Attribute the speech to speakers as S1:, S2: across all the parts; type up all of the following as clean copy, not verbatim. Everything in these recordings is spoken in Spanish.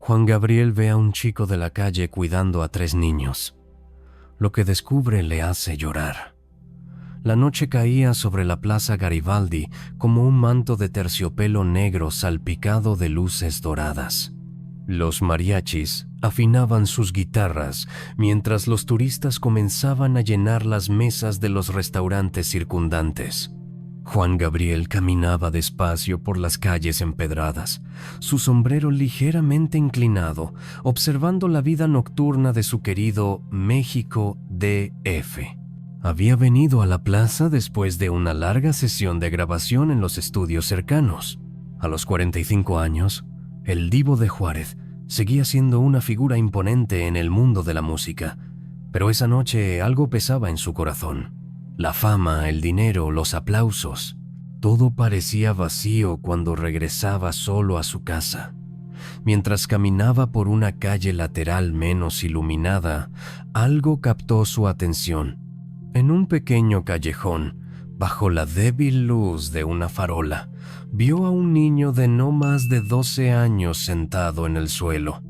S1: Juan Gabriel ve a un chico de la calle cuidando a 3 niños. Lo que descubre le hace llorar. La noche caía sobre la Plaza Garibaldi como un manto de terciopelo negro salpicado de luces doradas. Los mariachis afinaban sus guitarras mientras los turistas comenzaban a llenar las mesas de los restaurantes circundantes. Juan Gabriel caminaba despacio por las calles empedradas, su sombrero ligeramente inclinado, observando la vida nocturna de su querido México DF. Había venido a la plaza después de una larga sesión de grabación en los estudios cercanos. A los 45 años, el Divo de Juárez seguía siendo una figura imponente en el mundo de la música, pero esa noche algo pesaba en su corazón. La fama, el dinero, los aplausos, todo parecía vacío cuando regresaba solo a su casa. Mientras caminaba por una calle lateral menos iluminada, algo captó su atención. En un pequeño callejón, bajo la débil luz de una farola, vio a un niño de no más de 12 años sentado en el suelo.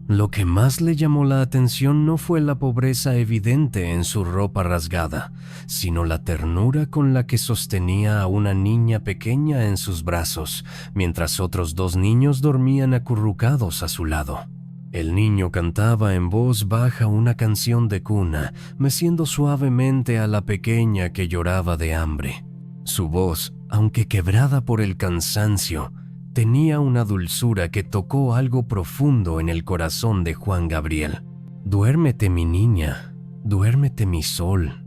S1: Lo que más le llamó la atención no fue la pobreza evidente en su ropa rasgada, sino la ternura con la que sostenía a una niña pequeña en sus brazos, mientras otros 2 niños dormían acurrucados a su lado. El niño cantaba en voz baja una canción de cuna, meciendo suavemente a la pequeña que lloraba de hambre. Su voz, aunque quebrada por el cansancio, tenía una dulzura que tocó algo profundo en el corazón de Juan Gabriel. «Duérmete, mi niña, duérmete, mi sol,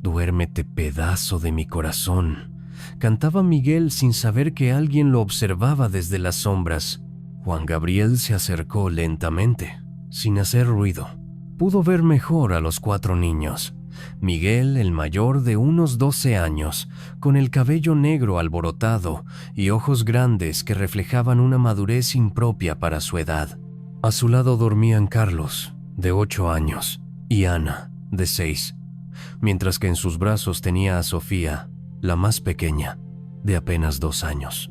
S1: duérmete, pedazo de mi corazón», cantaba Miguel sin saber que alguien lo observaba desde las sombras. Juan Gabriel se acercó lentamente, sin hacer ruido. Pudo ver mejor a los 4 niños. Miguel, el mayor, de unos 12 años, con el cabello negro alborotado y ojos grandes que reflejaban una madurez impropia para su edad. A su lado dormían Carlos, de 8 años, y Ana, de 6, mientras que en sus brazos tenía a Sofía, la más pequeña, de apenas 2 años.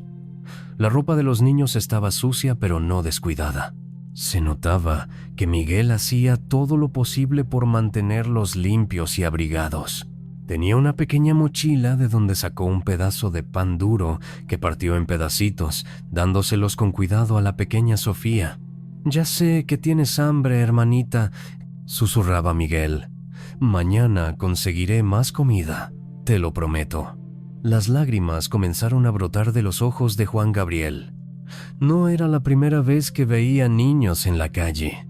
S1: La ropa de los niños estaba sucia pero no descuidada. Se notaba que Miguel hacía todo lo posible por mantenerlos limpios y abrigados. Tenía una pequeña mochila de donde sacó un pedazo de pan duro que partió en pedacitos, dándoselos con cuidado a la pequeña Sofía. «Ya sé que tienes hambre, hermanita», susurraba Miguel. «Mañana conseguiré más comida, te lo prometo». Las lágrimas comenzaron a brotar de los ojos de Juan Gabriel. No era la primera vez que veía niños en la calle,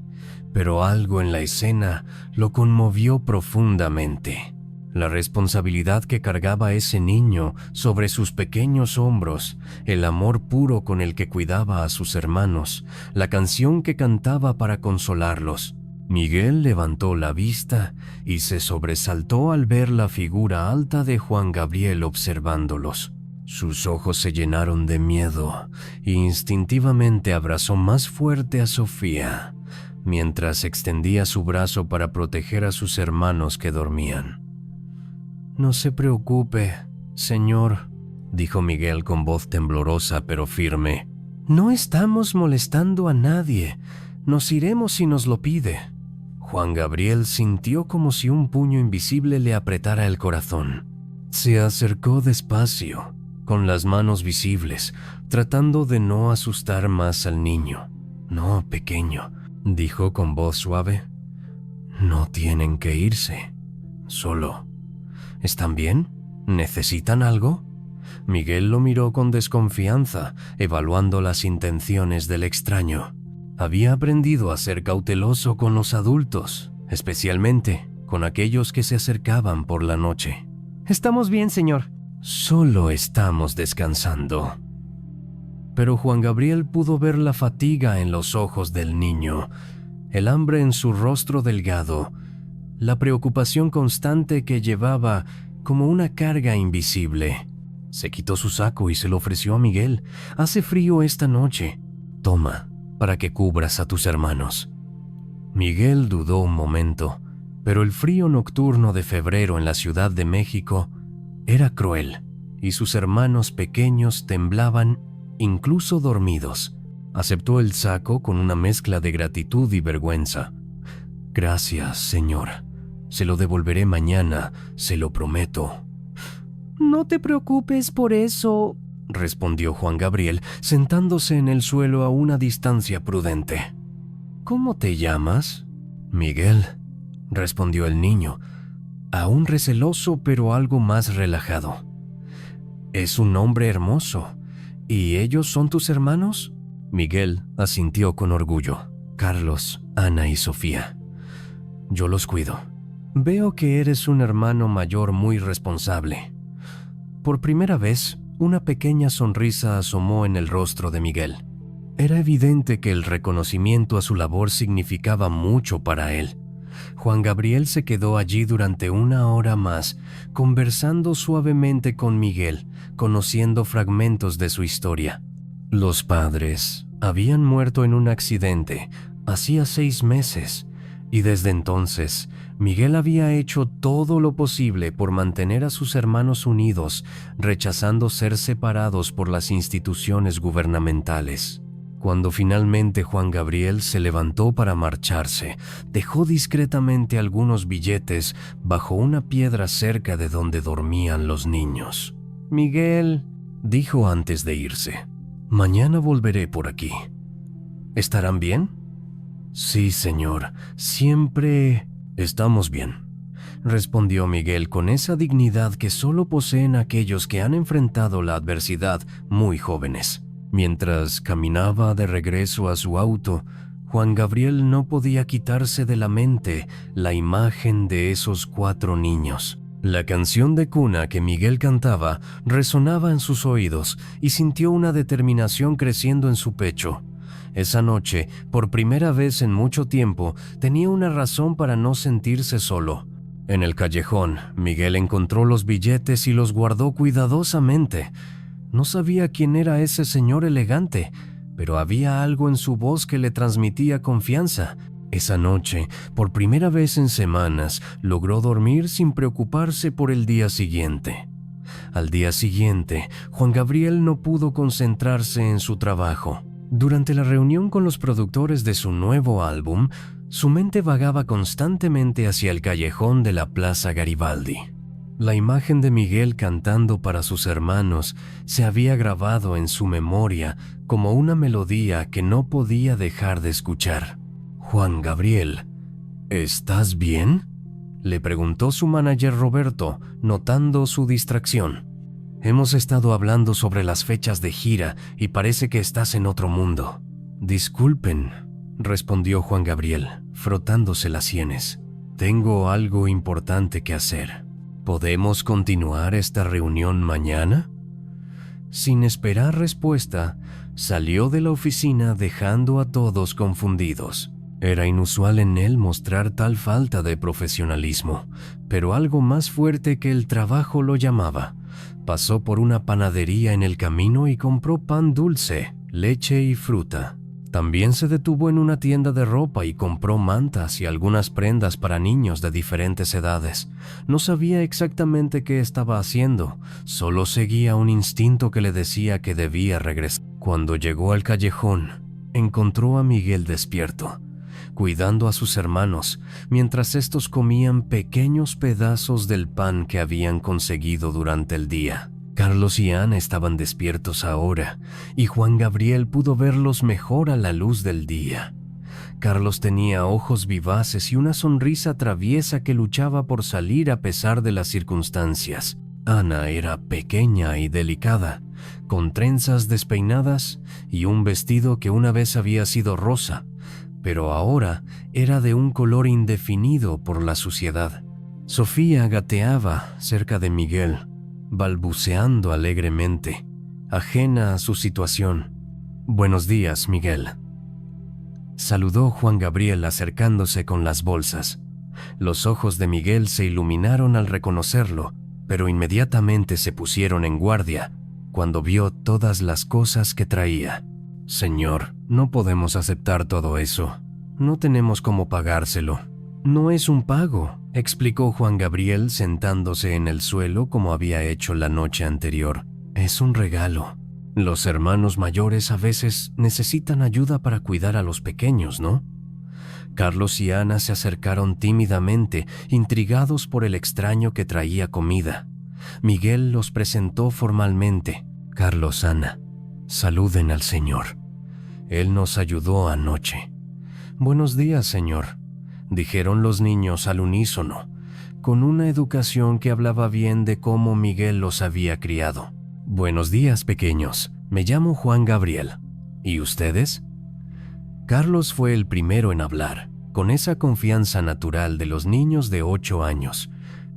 S1: pero algo en la escena lo conmovió profundamente. La responsabilidad que cargaba ese niño sobre sus pequeños hombros, el amor puro con el que cuidaba a sus hermanos, la canción que cantaba para consolarlos. Miguel levantó la vista y se sobresaltó al ver la figura alta de Juan Gabriel observándolos. Sus ojos se llenaron de miedo e instintivamente abrazó más fuerte a Sofía, mientras extendía su brazo para proteger a sus hermanos que dormían. «No se preocupe, señor», dijo Miguel con voz temblorosa pero firme. «No estamos molestando a nadie. Nos iremos si nos lo pide». Juan Gabriel sintió como si un puño invisible le apretara el corazón. Se acercó despacio, con las manos visibles, tratando de no asustar más al niño. «No, pequeño», dijo con voz suave. «No tienen que irse. Solo. ¿Están bien? ¿Necesitan algo?» Miguel lo miró con desconfianza, evaluando las intenciones del extraño. Había aprendido a ser cauteloso con los adultos, especialmente con aquellos que se acercaban por la noche.
S2: «Estamos bien, señor».
S1: «Solo estamos descansando». Pero Juan Gabriel pudo ver la fatiga en los ojos del niño, el hambre en su rostro delgado, la preocupación constante que llevaba como una carga invisible. Se quitó su saco y se lo ofreció a Miguel. «Hace frío esta noche. Toma, para que cubras a tus hermanos». Miguel dudó un momento, pero el frío nocturno de febrero en la Ciudad de México era cruel, y sus hermanos pequeños temblaban incluso dormidos. Aceptó el saco con una mezcla de gratitud y vergüenza. Gracias, señor. Se lo devolveré mañana, se lo prometo.
S2: No te preocupes por eso,
S1: respondió Juan Gabriel, sentándose en el suelo a una distancia prudente. ¿Cómo te llamas? Miguel, respondió el niño, aún receloso pero algo más relajado. Es un nombre hermoso. ¿Y ellos son tus hermanos? Miguel asintió con orgullo. Carlos, Ana y Sofía. Yo los cuido. Veo que eres un hermano mayor muy responsable. Por primera vez, una pequeña sonrisa asomó en el rostro de Miguel. Era evidente que el reconocimiento a su labor significaba mucho para él. Juan Gabriel se quedó allí durante una hora más, conversando suavemente con Miguel, conociendo fragmentos de su historia. Los padres habían muerto en un accidente hacía 6 meses, y desde entonces Miguel había hecho todo lo posible por mantener a sus hermanos unidos, rechazando ser separados por las instituciones gubernamentales. Cuando finalmente Juan Gabriel se levantó para marcharse, dejó discretamente algunos billetes bajo una piedra cerca de donde dormían los niños. Miguel, dijo antes de irse, mañana volveré por aquí. ¿Estarán bien? Sí, señor, siempre estamos bien, respondió Miguel con esa dignidad que solo poseen aquellos que han enfrentado la adversidad muy jóvenes. Mientras caminaba de regreso a su auto, Juan Gabriel no podía quitarse de la mente la imagen de esos 4 niños. La canción de cuna que Miguel cantaba resonaba en sus oídos y sintió una determinación creciendo en su pecho. Esa noche, por primera vez en mucho tiempo, tenía una razón para no sentirse solo. En el callejón, Miguel encontró los billetes y los guardó cuidadosamente. No sabía quién era ese señor elegante, pero había algo en su voz que le transmitía confianza. Esa noche, por primera vez en semanas, logró dormir sin preocuparse por el día siguiente. Al día siguiente, Juan Gabriel no pudo concentrarse en su trabajo. Durante la reunión con los productores de su nuevo álbum, su mente vagaba constantemente hacia el callejón de la Plaza Garibaldi. La imagen de Miguel cantando para sus hermanos se había grabado en su memoria como una melodía que no podía dejar de escuchar. Juan Gabriel, ¿estás bien?, le preguntó su manager Roberto, notando su distracción. Hemos estado hablando sobre las fechas de gira y parece que estás en otro mundo. Disculpen, respondió Juan Gabriel, frotándose las sienes. Tengo algo importante que hacer. ¿Podemos continuar esta reunión mañana? Sin esperar respuesta, salió de la oficina dejando a todos confundidos. Era inusual en él mostrar tal falta de profesionalismo, pero algo más fuerte que el trabajo lo llamaba. Pasó por una panadería en el camino y compró pan dulce, leche y fruta. También se detuvo en una tienda de ropa y compró mantas y algunas prendas para niños de diferentes edades. No sabía exactamente qué estaba haciendo, solo seguía un instinto que le decía que debía regresar. Cuando llegó al callejón, encontró a Miguel despierto, cuidando a sus hermanos, mientras estos comían pequeños pedazos del pan que habían conseguido durante el día. Carlos y Ana estaban despiertos ahora, y Juan Gabriel pudo verlos mejor a la luz del día. Carlos tenía ojos vivaces y una sonrisa traviesa que luchaba por salir a pesar de las circunstancias. Ana era pequeña y delicada, con trenzas despeinadas y un vestido que una vez había sido rosa, pero ahora era de un color indefinido por la suciedad. Sofía gateaba cerca de Miguel, balbuceando alegremente, ajena a su situación. «Buenos días, Miguel», saludó Juan Gabriel acercándose con las bolsas. Los ojos de Miguel se iluminaron al reconocerlo, pero inmediatamente se pusieron en guardia cuando vio todas las cosas que traía. «Señor, no podemos aceptar todo eso. No tenemos cómo pagárselo». «No es un pago», explicó Juan Gabriel sentándose en el suelo como había hecho la noche anterior. «Es un regalo». Los hermanos mayores a veces necesitan ayuda para cuidar a los pequeños, ¿no? Carlos y Ana se acercaron tímidamente, intrigados por el extraño que traía comida. Miguel los presentó formalmente. Carlos, Ana, saluden al Señor. Él nos ayudó anoche. Buenos días, Señor, dijeron los niños al unísono, con una educación que hablaba bien de cómo Miguel los había criado. Buenos días, pequeños. Me llamo Juan Gabriel. ¿Y ustedes? Carlos fue el primero en hablar, con esa confianza natural de los niños de 8 años.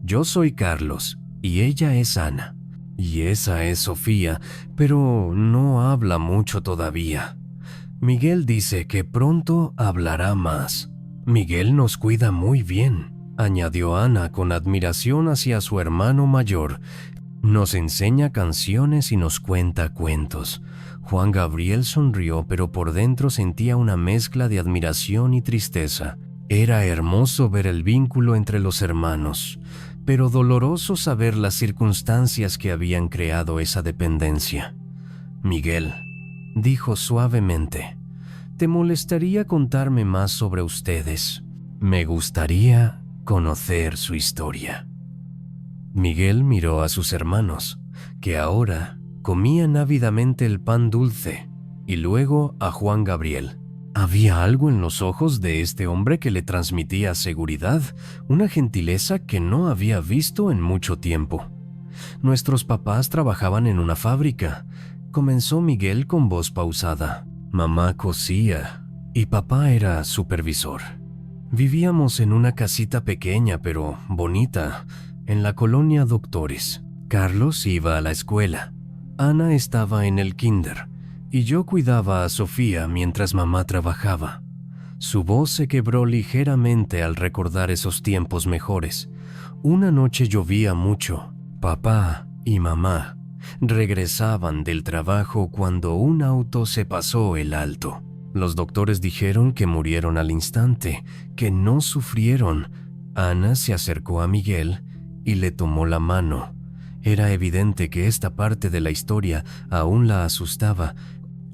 S1: Yo soy Carlos, y ella es Ana. Y esa es Sofía, pero no habla mucho todavía. Miguel dice que pronto hablará más. Miguel nos cuida muy bien, añadió Ana con admiración hacia su hermano mayor. Nos enseña canciones y nos cuenta cuentos. Juan Gabriel sonrió, pero por dentro sentía una mezcla de admiración y tristeza. Era hermoso ver el vínculo entre los hermanos, pero doloroso saber las circunstancias que habían creado esa dependencia. Miguel dijo suavemente, ¿te molestaría contarme más sobre ustedes? Me gustaría conocer su historia. Miguel miró a sus hermanos, que ahora comían ávidamente el pan dulce, y luego a Juan Gabriel. Había algo en los ojos de este hombre que le transmitía seguridad, una gentileza que no había visto en mucho tiempo. Nuestros papás trabajaban en una fábrica, comenzó Miguel con voz pausada. Mamá cosía y papá era supervisor. Vivíamos en una casita pequeña pero bonita, en la colonia Doctores. Carlos iba a la escuela, Ana estaba en el kinder y yo cuidaba a Sofía mientras mamá trabajaba. Su voz se quebró ligeramente al recordar esos tiempos mejores. Una noche llovía mucho. Papá y mamá regresaban del trabajo cuando un auto se pasó el alto. Los doctores dijeron que murieron al instante, que no sufrieron. Ana se acercó a Miguel y le tomó la mano. Era evidente que esta parte de la historia aún la asustaba.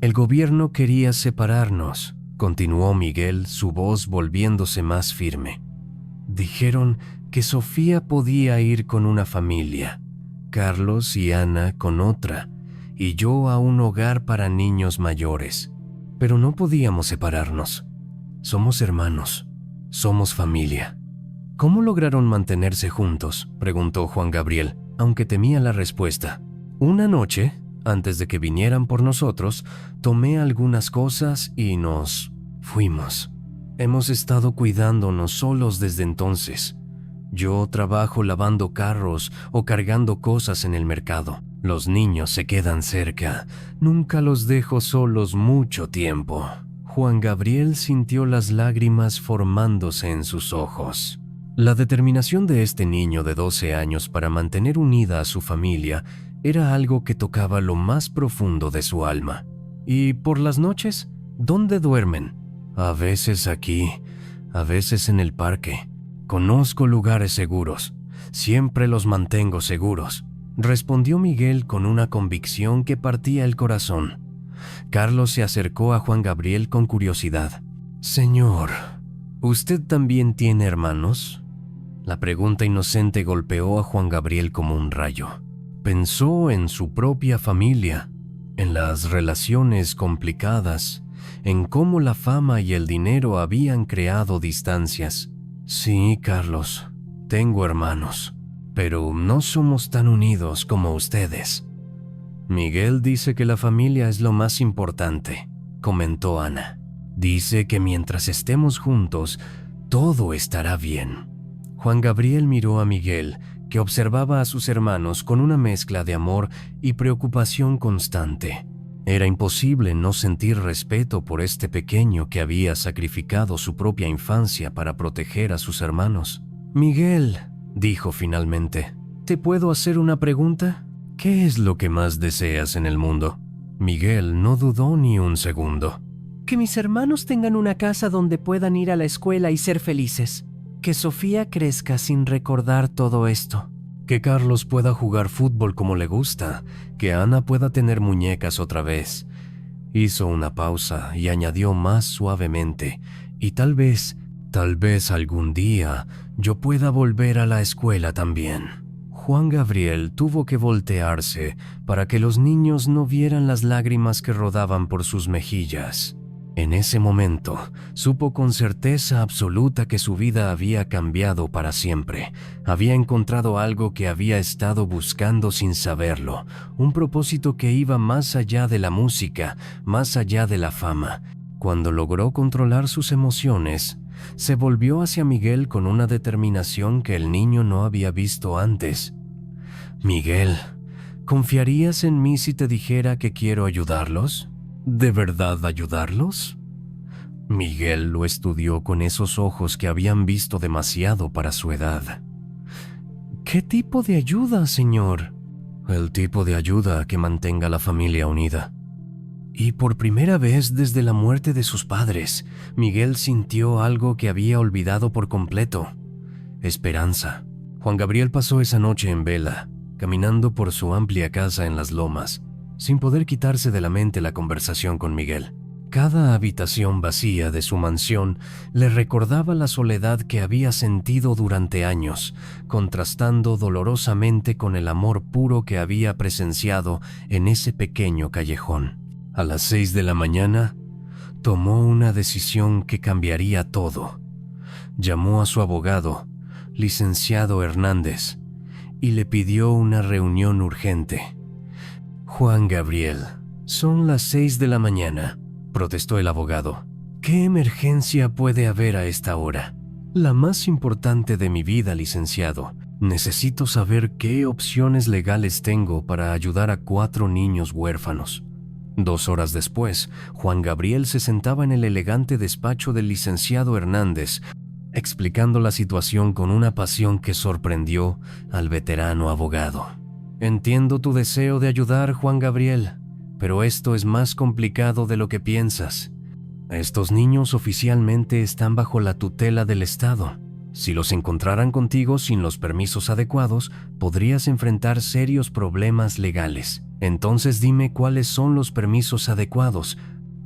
S1: El gobierno quería separarnos, continuó Miguel, su voz volviéndose más firme. Dijeron que Sofía podía ir con una familia, Carlos y Ana con otra, y yo a un hogar para niños mayores. Pero no podíamos separarnos. Somos hermanos, somos familia. ¿Cómo lograron mantenerse juntos?, preguntó Juan Gabriel, aunque temía la respuesta. Una noche, antes de que vinieran por nosotros, tomé algunas cosas y nos fuimos. Hemos estado cuidándonos solos desde entonces. Yo trabajo lavando carros o cargando cosas en el mercado. Los niños se quedan cerca. Nunca los dejo solos mucho tiempo. Juan Gabriel sintió las lágrimas formándose en sus ojos. La determinación de este niño de 12 años para mantener unida a su familia era algo que tocaba lo más profundo de su alma. ¿Y por las noches? ¿Dónde duermen? A veces aquí, a veces en el parque. Conozco lugares seguros. Siempre los mantengo seguros, respondió Miguel con una convicción que partía el corazón. Carlos se acercó a Juan Gabriel con curiosidad. Señor, ¿usted también tiene hermanos? La pregunta inocente golpeó a Juan Gabriel como un rayo. Pensó en su propia familia, en las relaciones complicadas, en cómo la fama y el dinero habían creado distancias. Sí, Carlos, tengo hermanos, pero no somos tan unidos como ustedes. Miguel dice que la familia es lo más importante, comentó Ana. Dice que mientras estemos juntos, todo estará bien. Juan Gabriel miró a Miguel, que observaba a sus hermanos con una mezcla de amor y preocupación constante. Era imposible no sentir respeto por este pequeño que había sacrificado su propia infancia para proteger a sus hermanos. Miguel, dijo finalmente, ¿te puedo hacer una pregunta? ¿Qué es lo que más deseas en el mundo? Miguel no dudó ni un segundo.
S2: Que mis hermanos tengan una casa donde puedan ir a la escuela y ser felices. Que Sofía crezca sin recordar todo esto.
S1: Que Carlos pueda jugar fútbol como le gusta, que Ana pueda tener muñecas otra vez. Hizo una pausa y añadió más suavemente, y tal vez algún día yo pueda volver a la escuela también. Juan Gabriel tuvo que voltearse para que los niños no vieran las lágrimas que rodaban por sus mejillas. En ese momento, supo con certeza absoluta que su vida había cambiado para siempre. Había encontrado algo que había estado buscando sin saberlo, un propósito que iba más allá de la música, más allá de la fama. Cuando logró controlar sus emociones, se volvió hacia Miguel con una determinación que el niño no había visto antes. «Miguel, ¿confiarías en mí si te dijera que quiero ayudarlos? ¿De verdad ayudarlos?» Miguel lo estudió con esos ojos que habían visto demasiado para su edad. «¿Qué tipo de ayuda, señor?» «El tipo de ayuda que mantenga la familia unida». Y por primera vez desde la muerte de sus padres, Miguel sintió algo que había olvidado por completo: esperanza. Juan Gabriel pasó esa noche en vela, caminando por su amplia casa en las lomas, sin poder quitarse de la mente la conversación con Miguel. Cada habitación vacía de su mansión le recordaba la soledad que había sentido durante años, contrastando dolorosamente con el amor puro que había presenciado en ese pequeño callejón. A las 6 de la mañana, tomó una decisión que cambiaría todo. Llamó a su abogado, licenciado Hernández, y le pidió una reunión urgente. «Juan Gabriel, son las 6 de la mañana», protestó el abogado. «¿Qué emergencia puede haber a esta hora?» «La más importante de mi vida, licenciado. Necesito saber qué opciones legales tengo para ayudar a 4 niños huérfanos». 2 horas después, Juan Gabriel se sentaba en el elegante despacho del licenciado Hernández, explicando la situación con una pasión que sorprendió al veterano abogado. «Entiendo tu deseo de ayudar, Juan Gabriel, pero esto es más complicado de lo que piensas. Estos niños oficialmente están bajo la tutela del Estado. Si los encontraran contigo sin los permisos adecuados, podrías enfrentar serios problemas legales. Entonces dime cuáles son los permisos adecuados»,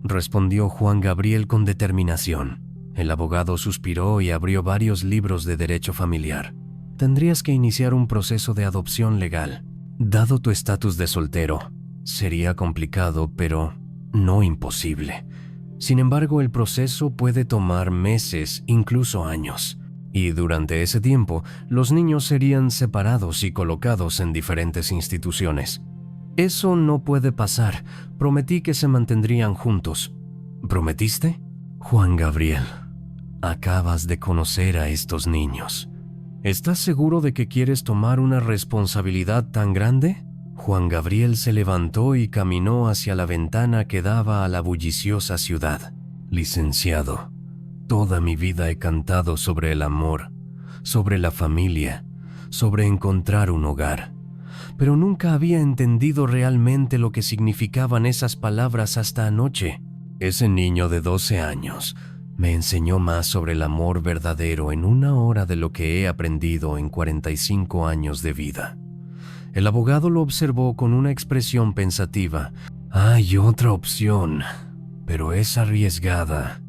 S1: respondió Juan Gabriel con determinación. El abogado suspiró y abrió varios libros de derecho familiar. «Tendrías que iniciar un proceso de adopción legal. Dado tu estatus de soltero, sería complicado, pero no imposible. Sin embargo, el proceso puede tomar meses, incluso años. Y durante ese tiempo, los niños serían separados y colocados en diferentes instituciones». «Eso no puede pasar. Prometí que se mantendrían juntos». «¿Prometiste?» «Juan Gabriel, acabas de conocer a estos niños. ¿Estás seguro de que quieres tomar una responsabilidad tan grande?» Juan Gabriel se levantó y caminó hacia la ventana que daba a la bulliciosa ciudad. «Licenciado, toda mi vida he cantado sobre el amor, sobre la familia, sobre encontrar un hogar. Pero nunca había entendido realmente lo que significaban esas palabras hasta anoche. Ese niño de 12 años me enseñó más sobre el amor verdadero en 1 hora de lo que he aprendido en 45 años de vida». El abogado lo observó con una expresión pensativa. «Hay otra opción, pero es arriesgada.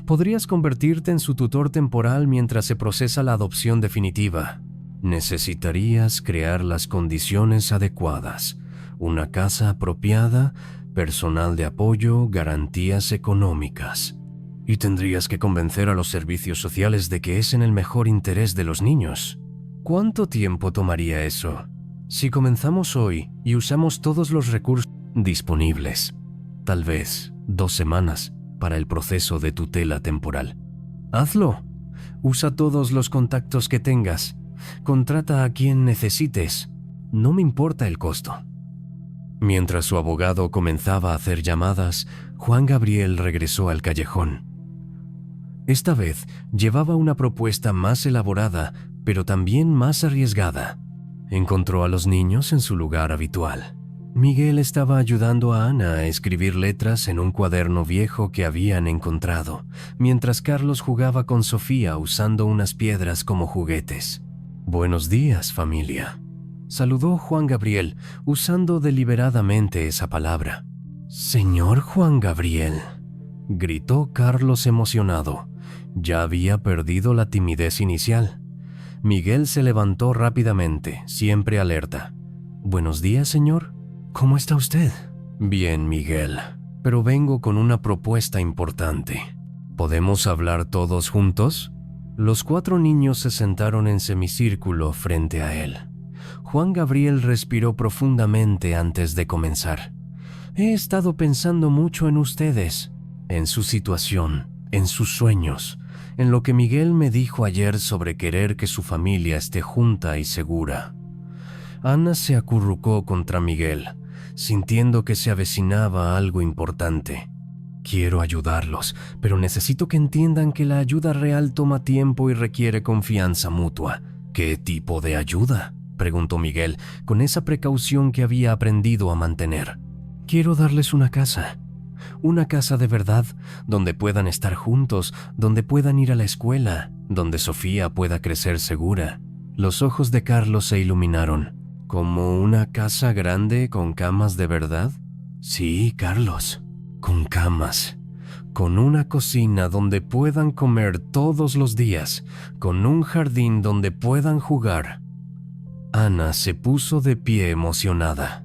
S1: Podrías convertirte en su tutor temporal mientras se procesa la adopción definitiva. Necesitarías crear las condiciones adecuadas: una casa apropiada, personal de apoyo, garantías económicas. Y tendrías que convencer a los servicios sociales de que es en el mejor interés de los niños. ¿Cuánto tiempo tomaría eso? Si comenzamos hoy y usamos todos los recursos disponibles, tal vez 2 semanas para el proceso de tutela temporal. Hazlo. Usa todos los contactos que tengas. Contrata a quien necesites. No me importa el costo». Mientras su abogado comenzaba a hacer llamadas, Juan Gabriel regresó al callejón. Esta vez llevaba una propuesta más elaborada, pero también más arriesgada. Encontró a los niños en su lugar habitual. Miguel estaba ayudando a Ana a escribir letras en un cuaderno viejo que habían encontrado, mientras Carlos jugaba con Sofía usando unas piedras como juguetes. «Buenos días, familia». saludó Juan Gabriel, usando deliberadamente esa palabra. «Señor Juan Gabriel», gritó Carlos emocionado. Ya había perdido la timidez inicial. Miguel se levantó rápidamente, siempre alerta. «Buenos días, señor. ¿Cómo está usted?» «Bien, Miguel, pero vengo con una propuesta importante. ¿Podemos hablar todos juntos?» Los 4 niños se sentaron en semicírculo frente a él. Juan Gabriel respiró profundamente antes de comenzar. «He estado pensando mucho en ustedes, en su situación, en sus sueños, en lo que Miguel me dijo ayer sobre querer que su familia esté junta y segura». Ana se acurrucó contra Miguel, sintiendo que se avecinaba algo importante. «Quiero ayudarlos, pero necesito que entiendan que la ayuda real toma tiempo y requiere confianza mutua». «¿Qué tipo de ayuda?», preguntó Miguel, con esa precaución que había aprendido a mantener. «Quiero darles una casa de verdad, donde puedan estar juntos, donde puedan ir a la escuela, donde Sofía pueda crecer segura». Los ojos de Carlos se iluminaron. «¿Como una casa grande con camas de verdad?» «Sí, Carlos, con camas, con una cocina donde puedan comer todos los días, con un jardín donde puedan jugar». Ana se puso de pie emocionada.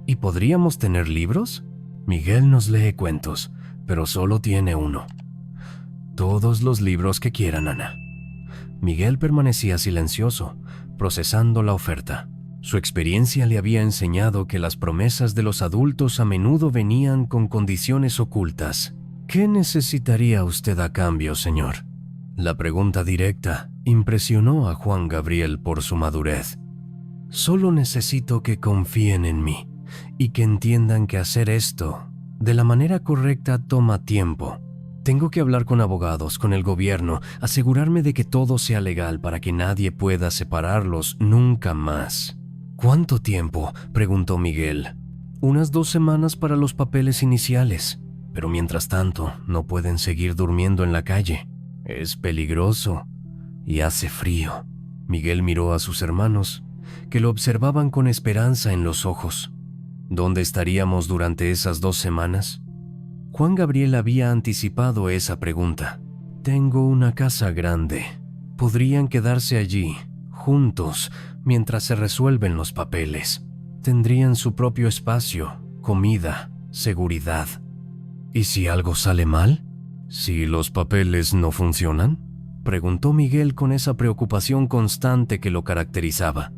S1: «¿Y podríamos tener libros?» «Miguel nos lee cuentos, pero solo tiene uno». «Todos los libros que quieran, Ana». Miguel permanecía silencioso, procesando la oferta. Su experiencia le había enseñado que las promesas de los adultos a menudo venían con condiciones ocultas. «¿Qué necesitaría usted a cambio, señor?». La pregunta directa impresionó a Juan Gabriel por su madurez. «Solo necesito que confíen en mí y que entiendan que hacer esto de la manera correcta toma tiempo. Tengo que hablar con abogados, con el gobierno, asegurarme de que todo sea legal para que nadie pueda separarlos nunca más». «¿Cuánto tiempo?», preguntó Miguel. «Unas 2 semanas para los papeles iniciales, pero mientras tanto no pueden seguir durmiendo en la calle. Es peligroso y hace frío». Miguel miró a sus hermanos, que lo observaban con esperanza en los ojos. ¿Dónde estaríamos durante esas 2 semanas? Juan Gabriel había anticipado esa pregunta. «Tengo una casa grande. Podrían quedarse allí, juntos, mientras se resuelven los papeles. Tendrían su propio espacio, comida, seguridad». «¿Y si algo sale mal? ¿Si los papeles no funcionan?», preguntó Miguel con esa preocupación constante que lo caracterizaba.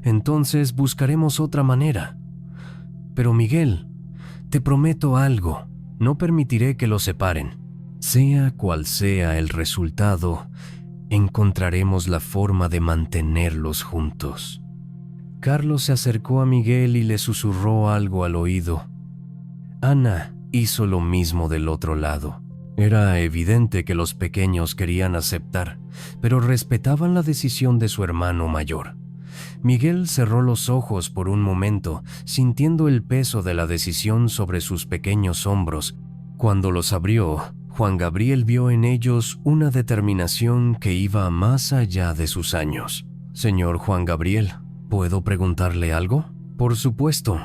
S1: «Entonces buscaremos otra manera. Pero Miguel, te prometo algo, no permitiré que los separen. Sea cual sea el resultado, encontraremos la forma de mantenerlos juntos». Carlos se acercó a Miguel y le susurró algo al oído. Ana hizo lo mismo del otro lado. Era evidente que los pequeños querían aceptar, pero respetaban la decisión de su hermano mayor. Miguel cerró los ojos por un momento, sintiendo el peso de la decisión sobre sus pequeños hombros. Cuando los abrió, Juan Gabriel vio en ellos una determinación que iba más allá de sus años. «Señor Juan Gabriel, ¿puedo preguntarle algo?». «Por supuesto.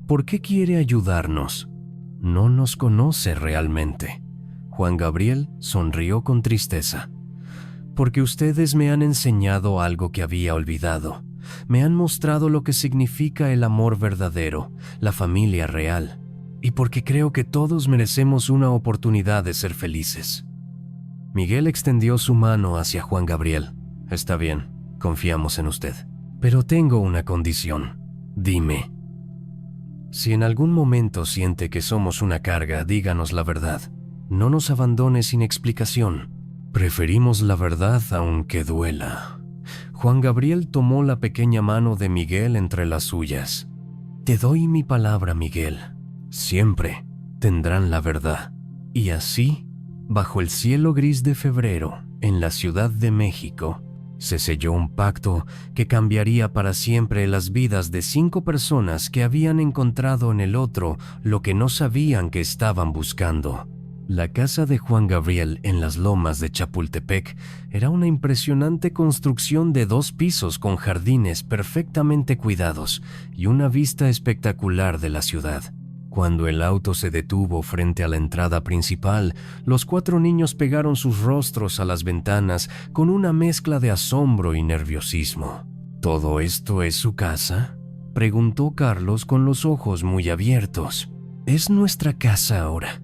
S1: ¿Por qué quiere ayudarnos?». «No nos conoce realmente». Juan Gabriel sonrió con tristeza. «Porque ustedes me han enseñado algo que había olvidado. Me han mostrado lo que significa el amor verdadero, la familia real. Y porque creo que todos merecemos una oportunidad de ser felices». Miguel extendió su mano hacia Juan Gabriel. «Está bien, confiamos en usted. Pero tengo una condición. Dime. Si en algún momento siente que somos una carga, díganos la verdad. No nos abandone sin explicación. Preferimos la verdad aunque duela». Juan Gabriel tomó la pequeña mano de Miguel entre las suyas. «Te doy mi palabra, Miguel. Siempre tendrán la verdad». Y así, bajo el cielo gris de febrero, en la Ciudad de México, se selló un pacto que cambiaría para siempre las vidas de 5 personas que habían encontrado en el otro lo que no sabían que estaban buscando: La casa de Juan Gabriel en las lomas de Chapultepec era una impresionante construcción de 2 pisos con jardines perfectamente cuidados y una vista espectacular de la ciudad. Cuando el auto se detuvo frente a la entrada principal, los 4 niños pegaron sus rostros a las ventanas con una mezcla de asombro y nerviosismo. ¿Todo esto es su casa?, preguntó Carlos con los ojos muy abiertos. «Es nuestra casa ahora»,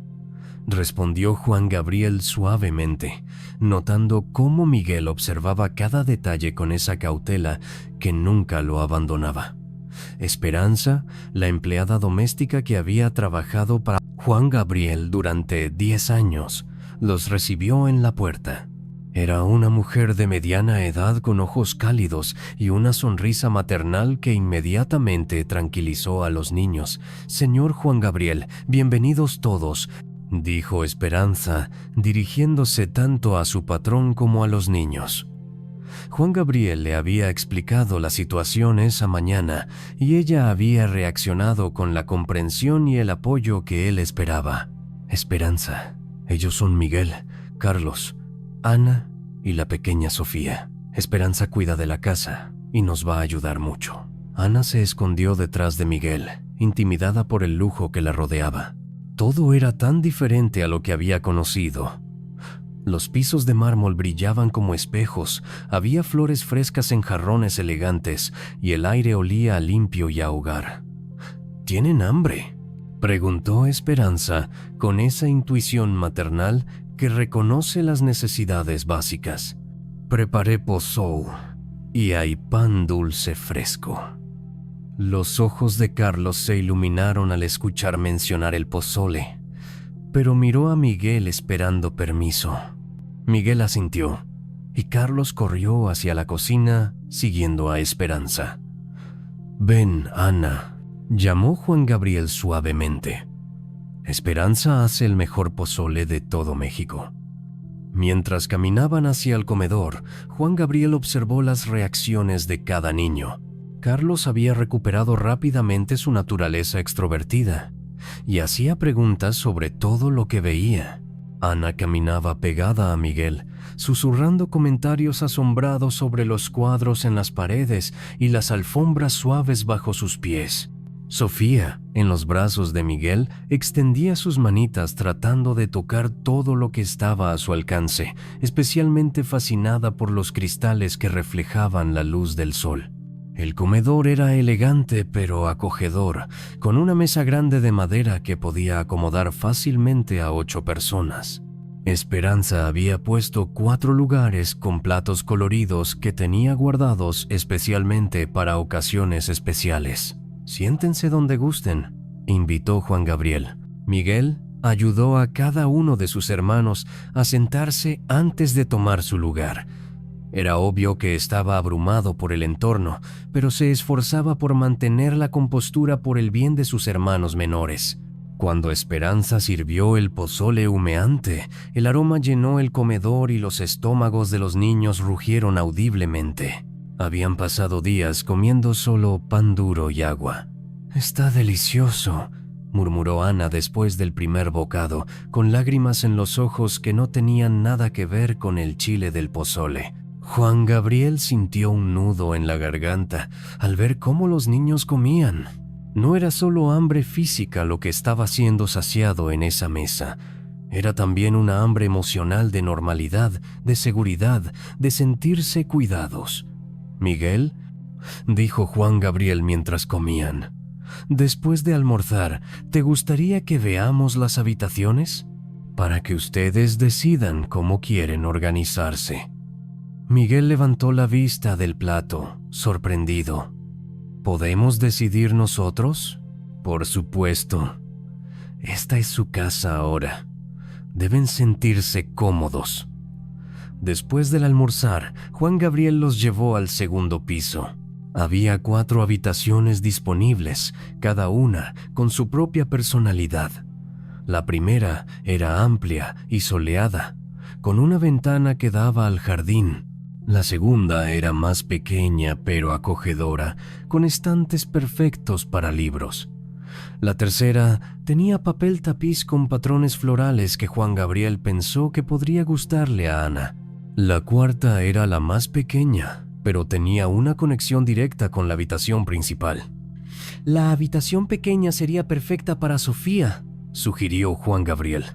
S1: respondió Juan Gabriel suavemente, notando cómo Miguel observaba cada detalle con esa cautela que nunca lo abandonaba. Esperanza, la empleada doméstica que había trabajado para Juan Gabriel durante 10 años, los recibió en la puerta. Era una mujer de mediana edad con ojos cálidos y una sonrisa maternal que inmediatamente tranquilizó a los niños. «Señor Juan Gabriel, bienvenidos todos», dijo Esperanza, dirigiéndose tanto a su patrón como a los niños. Juan Gabriel le había explicado la situación esa mañana y ella había reaccionado con la comprensión y el apoyo que él esperaba. «Esperanza, ellos son Miguel, Carlos, Ana y la pequeña Sofía. Esperanza cuida de la casa y nos va a ayudar mucho». Ana se escondió detrás de Miguel, intimidada por el lujo que la rodeaba. Todo era tan diferente a lo que había conocido. Los pisos de mármol brillaban como espejos, había flores frescas en jarrones elegantes y el aire olía a limpio y a hogar. «¿Tienen hambre?», preguntó Esperanza con esa intuición maternal que reconoce las necesidades básicas. «Preparé pozol y hay pan dulce fresco». Los ojos de Carlos se iluminaron al escuchar mencionar el pozole, pero miró a Miguel esperando permiso. Miguel asintió, y Carlos corrió hacia la cocina siguiendo a Esperanza. «Ven, Ana», llamó Juan Gabriel suavemente. «Esperanza hace el mejor pozole de todo México». Mientras caminaban hacia el comedor, Juan Gabriel observó las reacciones de cada niño. Carlos había recuperado rápidamente su naturaleza extrovertida y hacía preguntas sobre todo lo que veía. Ana caminaba pegada a Miguel, susurrando comentarios asombrados sobre los cuadros en las paredes y las alfombras suaves bajo sus pies. Sofía, en los brazos de Miguel, extendía sus manitas tratando de tocar todo lo que estaba a su alcance, especialmente fascinada por los cristales que reflejaban la luz del sol. El comedor era elegante pero acogedor, con una mesa grande de madera que podía acomodar fácilmente a 8 personas. Esperanza había puesto 4 lugares con platos coloridos que tenía guardados especialmente para ocasiones especiales. «Siéntense donde gusten», invitó Juan Gabriel. Miguel ayudó a cada uno de sus hermanos a sentarse antes de tomar su lugar. Era obvio que estaba abrumado por el entorno, pero se esforzaba por mantener la compostura por el bien de sus hermanos menores. Cuando Esperanza sirvió el pozole humeante, el aroma llenó el comedor y los estómagos de los niños rugieron audiblemente. Habían pasado días comiendo solo pan duro y agua. «Está delicioso», murmuró Ana después del primer bocado, con lágrimas en los ojos que no tenían nada que ver con el chile del pozole. Juan Gabriel sintió un nudo en la garganta al ver cómo los niños comían. No era solo hambre física lo que estaba siendo saciado en esa mesa. Era también una hambre emocional de normalidad, de seguridad, de sentirse cuidados. «Miguel», dijo Juan Gabriel mientras comían, «después de almorzar, ¿te gustaría que veamos las habitaciones? Para que ustedes decidan cómo quieren organizarse». Miguel levantó la vista del plato, sorprendido. «¿Podemos decidir nosotros?» «Por supuesto. Esta es su casa ahora. Deben sentirse cómodos». Después del almorzar, Juan Gabriel los llevó al segundo piso. Había 4 habitaciones disponibles, cada una con su propia personalidad. La primera era amplia y soleada, con una ventana que daba al jardín. La segunda era más pequeña pero acogedora, con estantes perfectos para libros. La tercera tenía papel tapiz con patrones florales que Juan Gabriel pensó que podría gustarle a Ana. La cuarta era la más pequeña, pero tenía una conexión directa con la habitación principal.
S2: La habitación pequeña sería perfecta para Sofía,
S1: sugirió Juan Gabriel.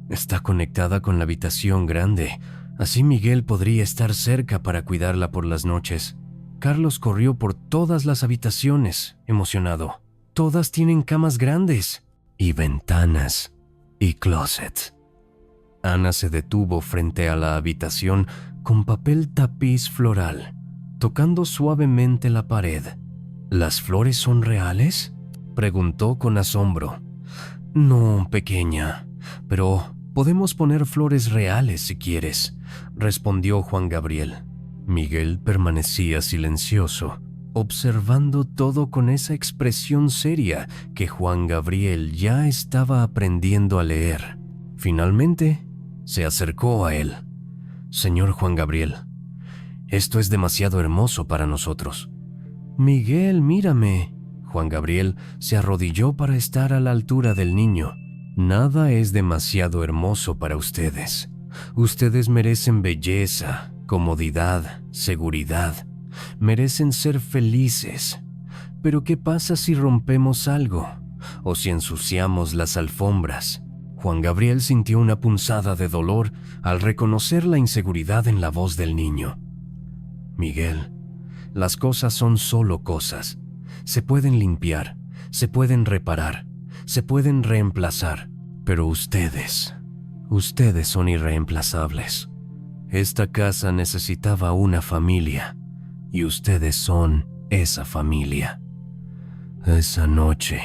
S1: Está conectada con la habitación grande, así Miguel podría estar cerca para cuidarla por las noches. Carlos corrió por todas las habitaciones, emocionado. Todas tienen camas grandes, y ventanas, y closets. Ana se detuvo frente a la habitación con papel tapiz floral, tocando suavemente la pared. ¿Las flores son reales?, preguntó con asombro. No, pequeña, pero podemos poner flores reales si quieres, respondió Juan Gabriel. Miguel permanecía silencioso, observando todo con esa expresión seria que Juan Gabriel ya estaba aprendiendo a leer. Finalmente, se acercó a él. Señor Juan Gabriel, esto es demasiado hermoso para nosotros. Miguel, mírame. Juan Gabriel se arrodilló para estar a la altura del niño. Nada es demasiado hermoso para ustedes. Ustedes merecen belleza, comodidad, seguridad. Merecen ser felices. Pero ¿qué pasa si rompemos algo? ¿O si ensuciamos las alfombras? Juan Gabriel sintió una punzada de dolor al reconocer la inseguridad en la voz del niño. Miguel, las cosas son solo cosas. Se pueden limpiar, se pueden reparar, se pueden reemplazar. Pero ustedes son irreemplazables. Esta casa necesitaba una familia, y ustedes son esa familia. Esa noche,